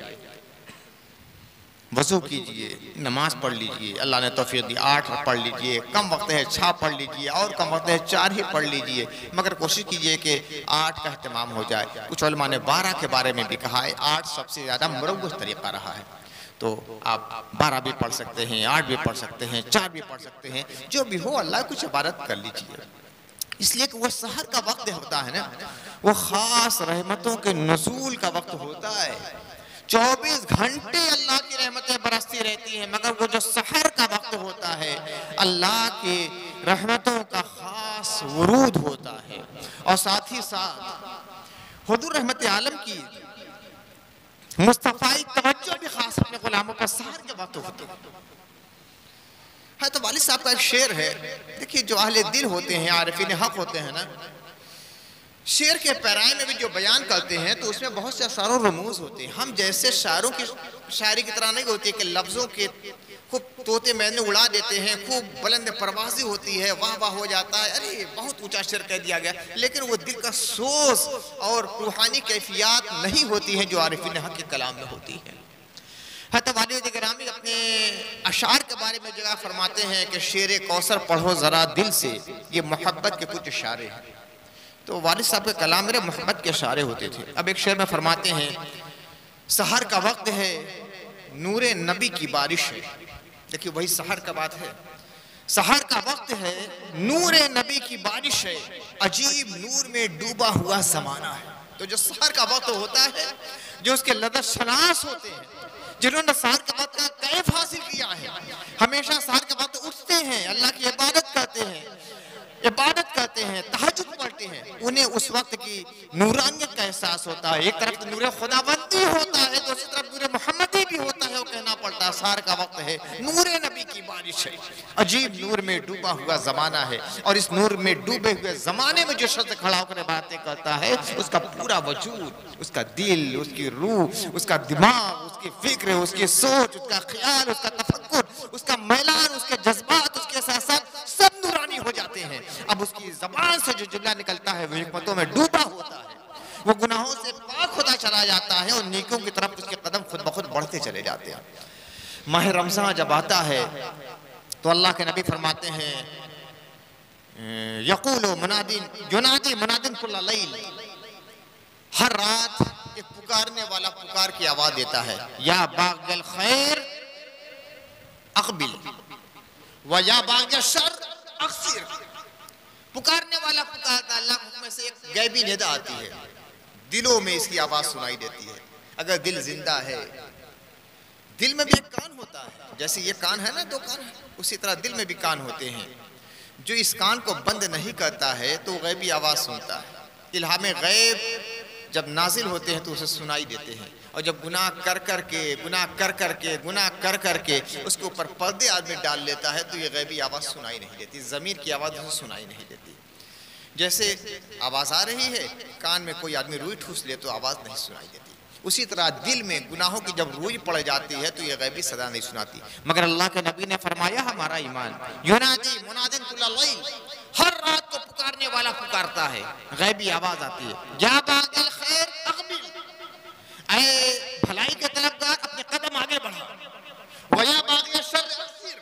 वज़ू कीजिए, नमाज पढ़ लीजिए। अल्लाह ने तौफीक दी 8 पढ़ लीजिए, कम वक्त है 6 पढ़ लीजिए, और कम वक्त है 4 ही पढ़ लीजिए, मगर कोशिश कीजिए कि 8 का अहतमाम हो जाए। कुछ उलमा ने 12 के बारे में भी कहा है, 8 सबसे ज़्यादा मुरव्वह तरीक़ा रहा है। तो आप 12 भी पढ़ सकते हैं, 8 भी पढ़ सकते हैं, 4 भी पढ़ सकते हैं, जो भी हो अल्लाह कुछ इबादत कर लीजिए। इसलिए कि वह सहर का वक्त होता है ना, वो ख़ास रहमतों के नुज़ूल का वक्त होता है। 24 घंटे अल्लाह की रहमतें बरसती रहती हैं, मगर वो जो सहर का वक्त होता है अल्लाह की रहमतों का ख़ास वरूद होता है। और साथ ही साथ हुज़ूर रहमत आलम की मुस्तफ़ाई तवज्जो भी ख़ास अपने गुलामों पर सहर के वक्त होती है। तो वालिद साहब का एक शेर है, देखिए जो अहले दिल होते हैं, आरिफीन हक होते हैं ना, शेर के पैराए में भी जो बयान करते हैं तो उसमें बहुत से असरार और रमूज़ होते हैं। हम जैसे शायरों की शायरी की तरह नहीं होती कि लफ्ज़ों के खूब तोते मैंने उड़ा देते हैं, खूब बुलंद परवाज़ी होती है, वाह वाह हो जाता है, अरे बहुत ऊंचा शेर कह दिया गया, लेकिन वो दिल का सोज और रूहानी कैफियत नहीं होती हैं जो आरिफीन हक के कलाम में होती है। वालिद गिरामी अपने अशार के बारे में जगह फरमाते हैं कि शेर कौसर पढ़ो ज़रा दिल से, ये मोहब्बत के कुछ इशारे हैं। तो वालिद साहब के कलाम मेरे मोहब्बत के इशारे होते थे। अब एक शेर में फरमाते हैं, सहर का वक्त है नूरे नबी की बारिश है। देखिए वही सहर का बात है, सहर का वक्त है नूरे नबी की बारिश है, अजीब नूर में डूबा हुआ ज़माना है। तो जो सहर का वक्त होता है, जो उसके लदत शनास होते हैं, जिन्होंने सहर के वक्त का कैफ हासिल किया है, हमेशा सहर के वक्त उठते हैं, अल्लाह की इबादत करते हैं, तहज्जुद पढ़ते हैं, उन्हें उस वक्त की नूरानियत का एहसास होता है। एक तरफ तो नूर खुदाबंदी होता है, दूसरी तरफ नूर मोहम्मदी भी होता है। वो कहना पड़ता है सहर का वक्त है नूरे नबी की बारिश है, अजीब नूर में डूबा हुआ ज़माना है। और इस नूर में डूबे हुए ज़माने में जो शख्स खड़ा होकर बातें करता है, उसका पूरा वजूद, उसका दिल, उसकी रूह, उसका दिमाग, उसकी फिक्र, उसकी सोच, उसका ख्याल, उसका तफक्कुर, उसका मैलान, उसके जज्बात, उसके एहसास सब नूरानी हो जाते हैं। अब उसकी ज़बान से जो जुमला निकलता है वो हिकमतों में डूबा होता है, वो गुनाहों से पाक होता चला जाता है और नेकियों की तरफ उसके कदम खुद ब खुद बढ़ते चले जाते हैं। माह रमज़ान जब आता है तो अल्लाह के नबी फरमाते हैं, यक़ूलु मुनादिन युनादी मुनादिन कुल्ला लैल, हर रात एक पुकारने वाला पुकार की आवाज़ देता है, या बाग़िल खैर अक़बिल व या बाग़िल शर अक़सिर। पुकारने वाला पुकारता, अल्लाह के हुक्म से एक गैबी निदा आती है, दिलों में इसकी आवाज़ सुनाई देती है। अगर दिल जिंदा है, दिल में भी एक कान होता है, जैसे ये कान है ना, 2 कान है, उसी तरह दिल में भी कान होते हैं। जो इस कान को बंद नहीं करता है तो गैबी आवाज़ सुनता है। इल्हाम गैब जब नाजिल होते हैं तो उसे सुनाई देते हैं, और जब गुनाह कर करके उसके ऊपर पर्दे आदमी डाल लेता है तो ये गैबी आवाज़ सुनाई नहीं देती, ज़मीर की आवाज़ उसे सुनाई नहीं देती। जैसे आवाज़ आ रही है, कान में कोई आदमी रुई ठूस ले तो आवाज़ नहीं सुनाई देती, उसी तरह दिल में गुनाहों की जब रुई पड़ जाती है तो ये गैबी सदा नहीं सुनाती। मगर अल्लाह के नबी ने फरमाया, हमारा ईमान युनादी मुनादिन कुल्ला लैल, हर रात को पुकारने वाला पुकारता है, गैबी आवाज़ आती है, या बाग़िल खैर अक़बिल, ऐ भलाई के तलबगार अपने कदम आगे बढ़ा, व या बाग़िल शर अक़सिर,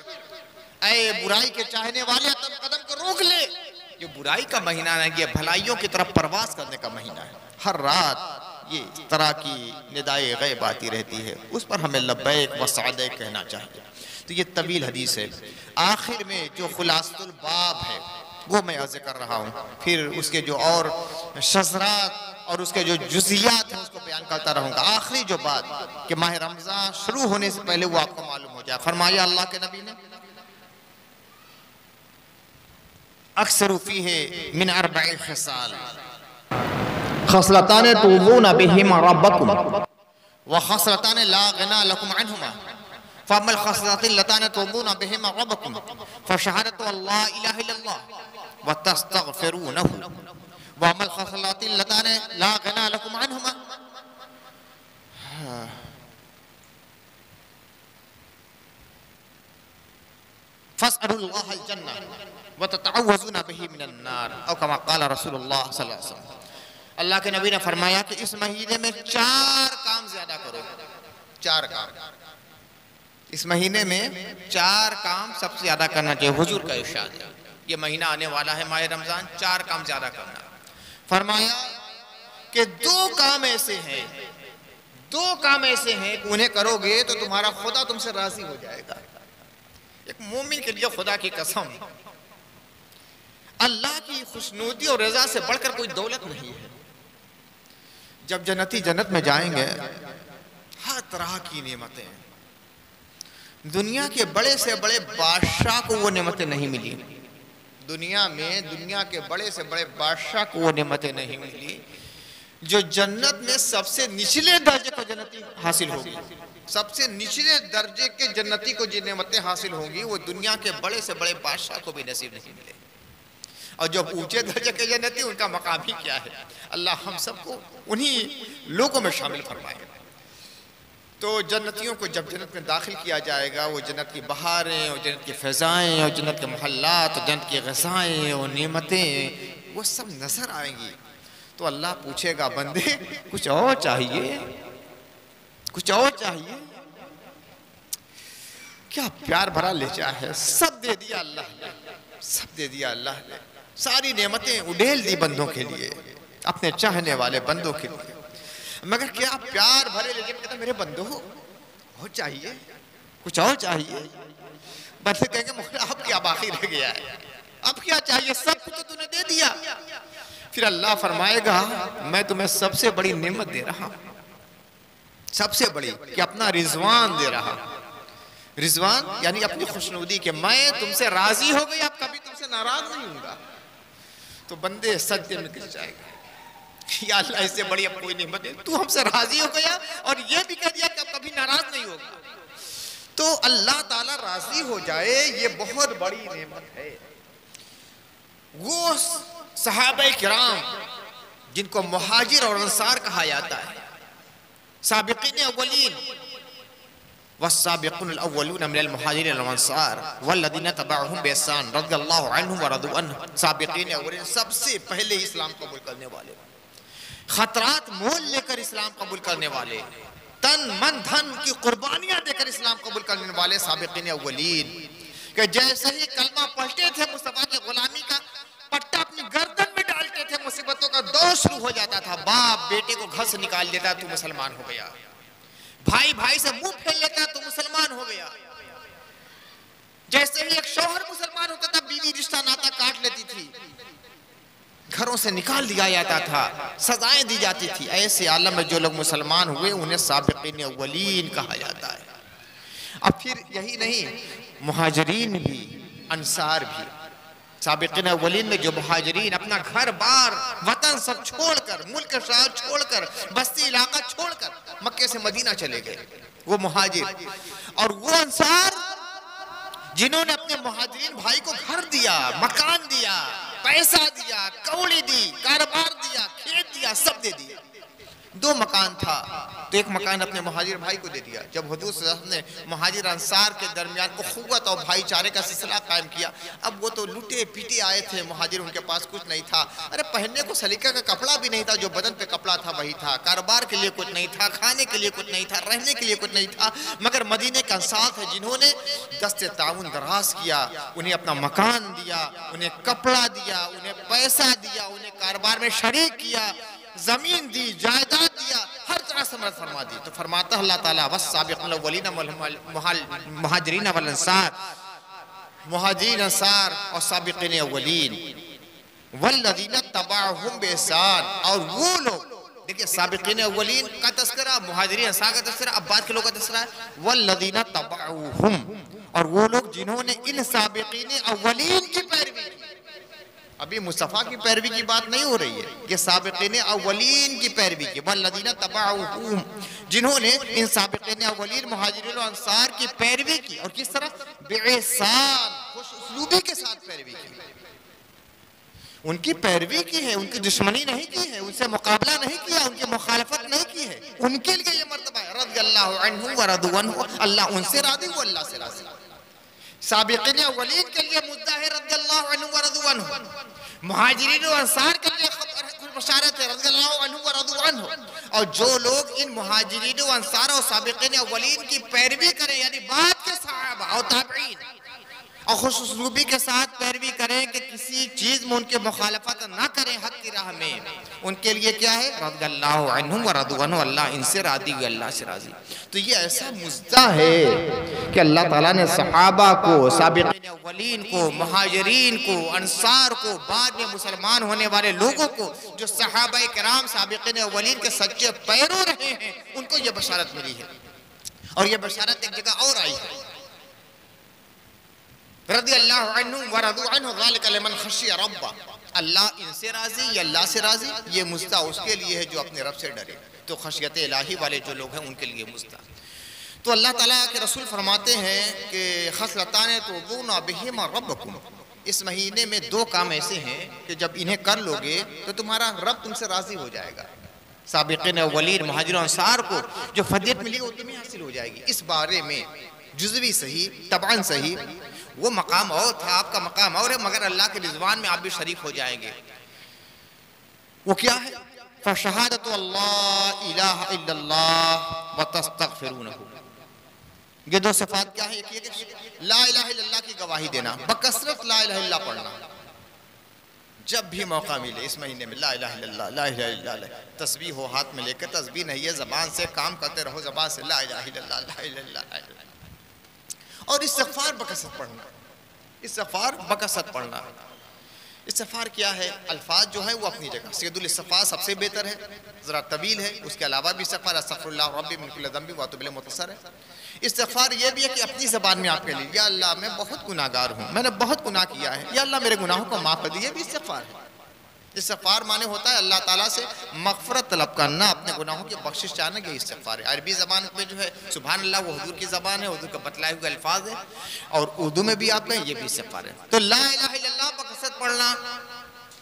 ऐ बुराई के चाहने वाले अपने कदम को रोक ले। ये बुराई का महीना है, ये भलाइयों की तरफ परवास करने का महीना है। हर रात ये इस तरह की निदाए गैब आती रहती है, उस पर हमें लब्बैक व सअदैक कहना चाहिए। तो ये तवील हदीस है। आखिर में जो खुलासतुल बाब है वो मैं अर्ज़ कर रहा हूँ, फिर उसके जो और शज़रात और उसके जो जुज़ियात हैं उसको बयान करता रहूंगा। आखिरी जो बात कि माह रमज़ान शुरू होने से पहले वो आपको मालूम हो जाए, फरमाया अल्लाह के नबी ने, अक्सर फीहे मिन अर्बई खिसाल खसलतान तुज़ूना बिहिमा रब्बकुम व खसलतान ला गिना लकुम अन्हुमा फअम्मल खसलतान लतान तुज़ूना बिहिमा रब्बकुम फशहादतु अल्ला इलाहा इल्लल्लाह व तस्तगफिरूनहु व अम्मल खसलतान लतान ला गिना लकुम अन्हुमा फस्अलुल्लाहल जन्नह व ततअव्वज़ूना बिही मिनन नार औ कमा क़ाल रसूलुल्लाह सल्लल्लाहु अलैहि वसल्लम। अल्लाह के नबी ने फरमाया कि इस महीने में 4 काम ज्यादा करो। 4 काम इस महीने में 4 काम सबसे ज्यादा करना चाहिए। हुजूर का इरशाद है, ये महीना आने वाला है माह रमजान, 4 काम ज्यादा करना। फरमाया कि 2 काम ऐसे हैं, 2 काम ऐसे हैं कि उन्हें करोगे तो तुम्हारा खुदा तुमसे राजी हो जाएगा। एक मोमिन के लिए खुदा की कसम, अल्लाह की खुशनुदी और रजा से बढ़कर कोई दौलत नहीं है। जब जन्नती जन्नत में जाएंगे, हर तरह की नेमतें, दुनिया के बड़े से बड़े बादशाह को वो नेमतें नहीं मिली। दुनिया में दुनिया के बड़े से बड़े बादशाह को वो नेमतें नहीं मिली जो जन्नत में सबसे निचले दर्जे को जन्नती हासिल होगी। सबसे निचले दर्जे के जन्नती को जिन नेमतें हासिल होंगी वो दुनिया के बड़े से बड़े बादशाह को भी नसीब नहीं मिले। और जो ऊंचे दर्जे के जन्नती, उनका मकाम ही क्या है। अल्लाह हम सबको उन्हीं लोगों में शामिल फरमाए। तो जन्नतियों को जब जन्नत में दाखिल किया जाएगा, वो जन्नत की बहारें और जन्नत की फ़िज़ाएँ और जन्नत के महल्लात और जन्नत की ग़िज़ाएँ और नेमतें वो सब नज़र आएंगी। तो अल्लाह पूछेगा, बंदे कुछ और चाहिए, कुछ और चाहिए? क्या प्यार भरा लेचा है। सब दे दिया अल्लाह ने, सब दे दिया अल्लाह ने। सारी नेमतें उड़ेल दी बंदों के लिए, अपने चाहने वाले बंदों के लिए। मगर क्या प्यार भरे लेकिन कहते मेरे बंदो और चाहिए, कुछ और चाहिए। बंदे कहेंगे मुझे अब क्या बाकी रह गया है, अब क्या चाहिए, सब कुछ तो तूने दे दिया। फिर अल्लाह फरमाएगा मैं तुम्हें सबसे बड़ी नेमत दे रहा हूं, सबसे बड़ी, कि अपना रिजवान दे रहा। रिजवान यानी अपनी खुशनुदी के, मैं तुमसे राजी हो गई, अब कभी तुमसे नाराज नहीं हूंगा। तो बंदे सजदे में गिर जाएगा, या अल्लाह इससे बड़ी अब कोई नेमत है, तू हमसे राजी हो गया और ये भी कह दिया कि अब कभी नाराज नहीं होगा। तो अल्लाह ताला राजी हो जाए ये बहुत बड़ी नेमत है। वो सहाबा किराम जिनको मुहाजिर और अंसार कहा जाता है, साबिकीन अव्वलीन वस्साबिकून अव्वलून मिनल मुहाजिरीन वल अंसार वल्लज़ीना तबअहुम बिइहसान रज़ियल्लाहु अन्हुम व रज़ू अन्हु, साबिकीन अव्वलीन सबसे पहले इस्लाम कबूल करने वाले, खतरात मोल लेकर इस्लाम कबूल करने वाले, तन मन धन की कुर्बानियां देकर इस्लाम कबूल करने वाले साबिकीन अव्वलीन, कि जैसे ही कलमा पढ़ते थे मुस्तफा की गुलामी का पट्टा अपनी गर्दन में डालते थे, मुसीबतों का दौर शुरू हो जाता था। बाप बेटे को घर से निकाल देता, तू मुसलमान हो गया। भाई भाई से मुंह फेर लेता, तू मुसलमान हो गया। जैसे ही एक शौहर मुसलमान होता था, बीवी रिश्ता नाता काट लेती थी, घरों से निकाल दिया जाता था, सजाएं दी जाती थी। ऐसे आलम में जो लोग मुसलमान हुए उन्हें साबिकीन अव्वलीन कहा जाता है। अब फिर यही नहीं, मुहाजिरीन भी, अंसार भी। साबिकीन अव्वलीन में जो मुहाजिरीन अपना घर बार वतन सब छोड़कर, मुल्क शहर छोड़कर, बस्ती इलाका छोड़कर मक्के से मदीना चले गए, वो मुहाजिर। और वो अंसार जिन्होंने अपने मुहाजिरीन भाई को घर दिया, मकान दिया, पैसा दिया, कौड़ी दी, कारोबार दिया, खेत दिया, सब दे दिया। 2 मकान था तो एक मकान अपने मुहाजिर भाई को दे दिया। जब हुजूर सल्लल्लाहु अलैहि वसल्लम ने मुहाजिर अंसार के दरमियान उख़्वत और भाईचारे का सिलसिला कायम किया, अब वो तो लुटे पीटे आए थे मुहाजिर, उनके पास कुछ नहीं था। अरे पहनने को सलीका का कपड़ा भी नहीं था, जो बदन पे कपड़ा था वही था, कारोबार के लिए कुछ नहीं था, खाने के लिए कुछ नहीं था, रहने के लिए कुछ नहीं था। मगर मदीने के अंसार थे जिन्होंने दस्ते ताउन दराज किया, उन्हें अपना मकान दिया, उन्हें कपड़ा दिया, उन्हें पैसा दिया, उन्हें कारोबार में शरीक किया, जमीन दी, जायदाद दिया, हर तरह से मदद फरमा दी। तो फरमाता अल्लाह ताला वस्साबिक़ून अव्वलीन मुहाजिरीन वल अंसार, मुहाजिरीन अंसार और साबिकीन अव्वलीन वल्लज़ीना तबअहुम बिइहसान, और वो लोग देखिए साबिकीन अव्वलीन का तस्करा, मुहाजिरीन अंसार का तस्करा, अब बाद के लोगों का तस्करा है वल्लज़ीना तबअूहुम, और वो लोग जिन्होंने इन साबिकीन अव्वलीन की पैरवी की। अभी मुस्तफ़ा की पैरवी की बात नहीं हो रही है, ये साबिकीन अव्वलीन की पैरवी की, वल्लज़ीना तबअूहुम, जिन्होंने इन साबिकीन अव्वलीन मुहाजिरीन और अंसार की पैरवी की। और किस तरह? बेइहसान, खुश उसलूबी के साथ पैरवी की। उनकी पैरवी की है, उनकी दुश्मनी नहीं की है, उनसे मुकाबला नहीं किया, उनकी मुखालफत नहीं की है। उनके लिए ये मर्तबा है रज़ियल्लाहु अन्हु व रदू अन्हु, अल्लाह उनसे राज़ी, वो अल्लाह से राज़ी। साबिकीन अव्वलीन के लिए मुद्दा है रज़ियल्लाहु अन्हु व रदू अन्हु, मुहाजिरीन और अंसार के लिए बशारत है रज़ियल्लाहु अन्हु व रदू अन्हु। और जो लोग इन मुहाजिरीन और अंसार और साबिकीन अव्वलीन की पैरवी करें, यानी बाद के सहाबा और ताबईन, और खुश उसलूबी के साथ पैरवी करें कि किसी चीज में उनके मुखालफत ना करें हक की राह में, उनके लिए क्या है? रज़ियल्लाहु अन्हु व रदू अन्हु, अल्लाह इनसे राज़ी, अल्लाह से राज़ी। तो ये ऐसा मुद्दा है कि अल्लाह ताला ने सहाबा को, साबिकीन अव्वलीन को, मुहाजिरीन को, अंसार को, बाद में मुसलमान होने वाले लोगों को, जो सहाबाए किराम साबिकीन अव्वलीन के सच्चे पैरों रहे हैं, उनको ये बशारत मिली है। और ये बशारत एक जगह और आई है, रज़ियल्लाहु अन्हु व रदू अन्हु ज़ालिका लिमन खशिया रब्बा, अल्लाह इनसे राज़ी, ये अल्लाह से राज़ी। ये मुस्ता उसके लिए है जो अपने रब से डरे। तो खशियत इलाही वाले जो लोग हैं उनके लिए मुस्ता। तो अल्लाह ताला के रसूल फरमाते हैं कि खसलतान तुज़ूना बिहिमा रब्बकुम, इस महीने में दो काम ऐसे हैं कि जब इन्हें कर लोगे तो तुम्हारा रब तुमसे राज़ी हो जाएगा। साबिकीन अव्वलीन मुहाजिरीन अंसार को जो फजीलत मिली वो तुम्हें हासिल हो जाएगी। इस बारे में जुज़वी सही, तबअन सही, वो मकाम और था, आपका मकाम और है, मगर अल्लाह के रिज़वान में आप भी शरीक हो जाएंगे। वो क्या है? फशहादतु अल्लाह इलाहा इल्लल्लाह व तस्तगफिरूनहु। ये दो सिफात क्या है? एक ये ला इलाहा इल्लल्लाह की गवाही देना, बकसरत ला इलाहा इल्लल्लाह पढ़ना, जब भी मौका मिले इस महीने में ला इलाहा इल्लल्लाह, ला इलाहा इल्लल्लाह। तस्बीह हो हाथ में लेकर, तस्बीह नहीं है ज़बान से, काम करते रहो ज़बान से, ला इलाहा इल्लल्लाह, ला इलाहा इल्लल्लाह। और इस्तिग़फ़ार बकसरत पढ़ना, इस्तिग़फ़ार बकसरत पढ़ना। इस्तिग़फ़ार क्या है? अल्फाज जो है वो अपनी जगह, सैयदुल इस्तिग़फ़ार सबसे बेहतर है, ज़रा तवील है। उसके अलावा भी इस्तिग़फ़ार अस्तग़फ़िरुल्लाह रब्बी मिन कुल्लि ज़ंबि व अतूबु इलैहि मुख़्तसर है। इस्तिग़फ़ार ये भी है कि अपनी ज़बान में आप कह लीजिए, या अल्लाह मैं बहुत गुनाहगार हूँ, मैंने बहुत गुनाह किया है, या अल्लाह मेरे गुनाहों को माफ़ कर दिए, ये भी इस्तिग़फ़ार है। इस्तिग़फ़ार माने होता है अल्लाह ताला से मग़फ़िरत तलब करना, अपने गुनाहों की बख्शिश चाहना, ये इस्तिग़फ़ार है। अरबी ज़बान में जो है सुभान अल्लाह वो हुज़ूर की ज़बान है, हुज़ूर का बतलाए हुए अल्फाज है, और उर्दू में भी आप कहें ये भी इस्तिग़फ़ार है। तो ला इलाहा इल्लल्लाह बकसरत पढ़ना,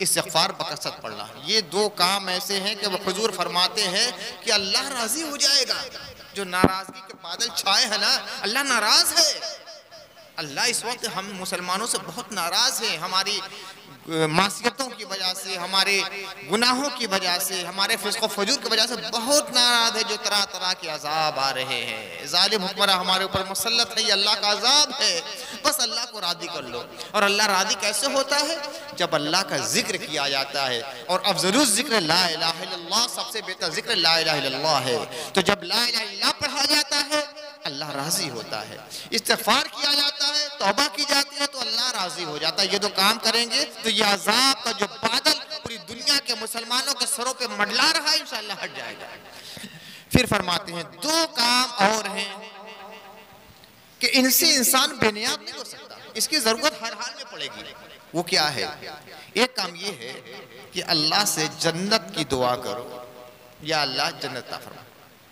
इस्तिग़फ़ार बकसरत पढ़ना, ये दो काम ऐसे हैं कि वो हुज़ूर फरमाते हैं कि अल्लाह राज़ी हो जाएगा। जो नाराज़गी के बादल छाए हैं ना, अल्लाह नाराज़ है। अल्लाह इस वक्त हम मुसलमानों से बहुत नाराज़ है, हमारी मासियतों की वजह से, हमारे गुनाहों की वजह से, हमारे फिस्क़ व फजूर की वजह से बहुत नाराज़ है। जो तरह तरह के अज़ाब आ रहे हैं, ज़ालिम हुक्मरान हमारे ऊपर मुसल्लत है, ये अल्लाह का अज़ाब है। बस अल्लाह को राज़ी कर लो। और अल्लाह राज़ी कैसे होता है? जब अल्लाह का जिक्र किया जाता है, और अफ़ज़लुल ज़िक्र ला इलाहा इल्लल्लाह, सबसे बेहतर जिक्र ला इलाहा इल्लल्लाह है। तो जब ला इलाहा इल्लल्लाह पढ़ा जाता है अल्लाह राज़ी होता है, इस्तिग़फ़ार किया जाता है, तौबा की जाती है, तो अल्लाह राज़ी हो जाता है। ये दो काम करेंगे तो ये अज़ाब का जो बादल पूरी दुनिया के मुसलमानों के सरों पे मंडला रहा है, इंशाअल्लाह हट जाएगा। फिर फरमाते हैं दो काम और हैं कि इनसे इंसान बेनियाब नहीं हो सकता, इसकी ज़रूरत हर हाल में पड़ेगी। वो क्या है? एक काम ये है कि अल्लाह से जन्नत की दुआ करो, या अल्लाह जन्नत अता फरमा।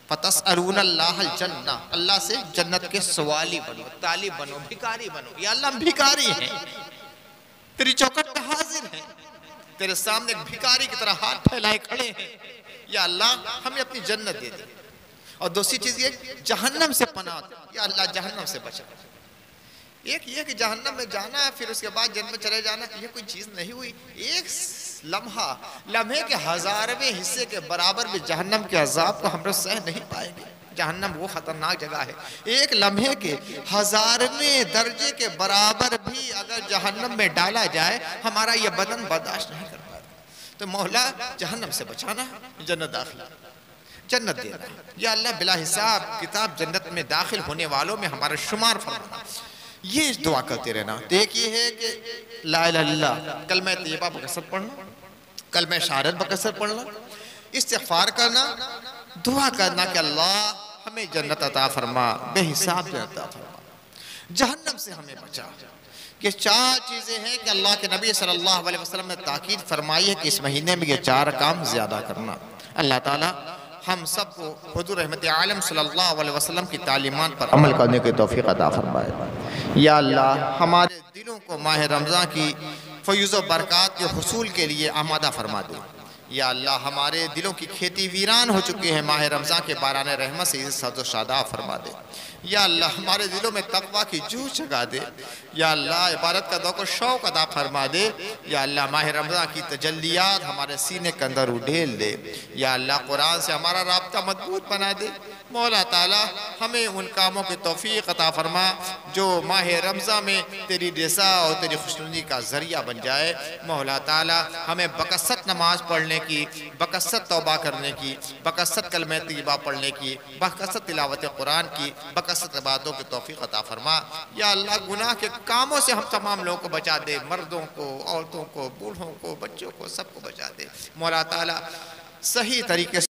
फतसअलूनल्लाहल जन्ना, अल्लाह से जन्नत के सवाली बनो, तालिब बनो, भिखारी बनो। या अल्लाह हम भिखारी हैं, तेरी चौखट पे हाजिर हैं, तेरे सामने एक भिखारी की तरह हाथ फैलाए खड़े हैं। या अल्लाह हमें अपनी जन्नत दे दे। और दूसरी चीज़ ये जहन्नम से पनाह, या अल्लाह जहन्नम से बचा। एक ये कि जहन्नम में जाना है, फिर उसके बाद जन्नत में चले जाना, ये कोई चीज़ नहीं हुई। एक लम्हे के हज़ारवें हिस्से के बराबर भी जहन्नम के अज़ाब को हम लोग सह नहीं पाएंगे। जहन्नम वो ख़तरनाक जगह है, एक लम्हे के हज़ारवें दर्जे के बराबर भी अगर जहन्नम में डाला जाए, हमारा ये बदन बर्दाश्त नहीं कर पाएगा। तो मौला जहन्नम से बचाना, जन्नत दाखिला, जन्नत देना। या अल्लाह बिला हिसाब किताब जन्नत में दाखिल होने वालों में हमारा शुमार फरमाना। ये दुआ करते रहना। तो एक ये है कि ला इलाहा इल्लल्लाह, कलमा तैयबा बकसरत पढ़ना, कलमा शहादत बकसरत पढ़ना, इस्तिग़फ़ार करना, दुआ करना कि अल्लाह हमें जन्नत अता फरमा, बेहिसाब जन्नत अता फरमा, जहन्नम से हमें बचा। ये चार चीज़ें हैं कि अल्लाह के नबी सल्लल्लाहु अलैहि वसल्लम ने ताकीद फरमाई है कि इस महीने में ये चार काम ज़्यादा करना। अल्लाह ताला हम सबको हुज़ूर रहमत आलम सल्लल्लाहु अलैहि वसल्लम की तालीमात पर अमल करने की तौफ़ीक़ अता फरमाए। या अल्लाह हमारे दिलों को माह रमज़ान की फ़ैज़ व बरक़ात के हुसूल के लिए आमादा फरमा दे। या अल्लाह हमारे दिलों की खेती वीरान हो चुकी है, माह रमज़ान के बारान रहमत से सद शादा फरमा दे। या अल्लाह हमारे दिलों में तक़वा की जूह जगा दे। या अल्लाह इबादत का दौक़ शौक़ अदा फरमा दे। या अल्लाह माह रमज़ान की तजल्लियात हमारे सीने के अंदर उड़ेल दे। या अल्लाह कुरान से हमारा राब्ता मजबूत बना दे। मौला ताला हमें उन कामों की तौफ़ीक़ अता फरमा जो माह रमज़ान में तेरी रज़ा और तेरी खुशनुदी का ज़रिया बन जाए। मौला ताला हमें बकसरत नमाज़ पढ़ने की, बकसरत तौबा करने की, बकसरत कलमे तय्यबा पढ़ने की, बकसरत तिलावत कुरान की, बकसरत इबादतों की तौफ़ीक़ अता फरमा। या अल्लाह गुनाह के कामों से हम तमाम लोगों को बचा दे, मर्दों को, औरतों को, बूढ़ों को, बच्चों को, सबको बचा दे। मौला ताला सही तरीके से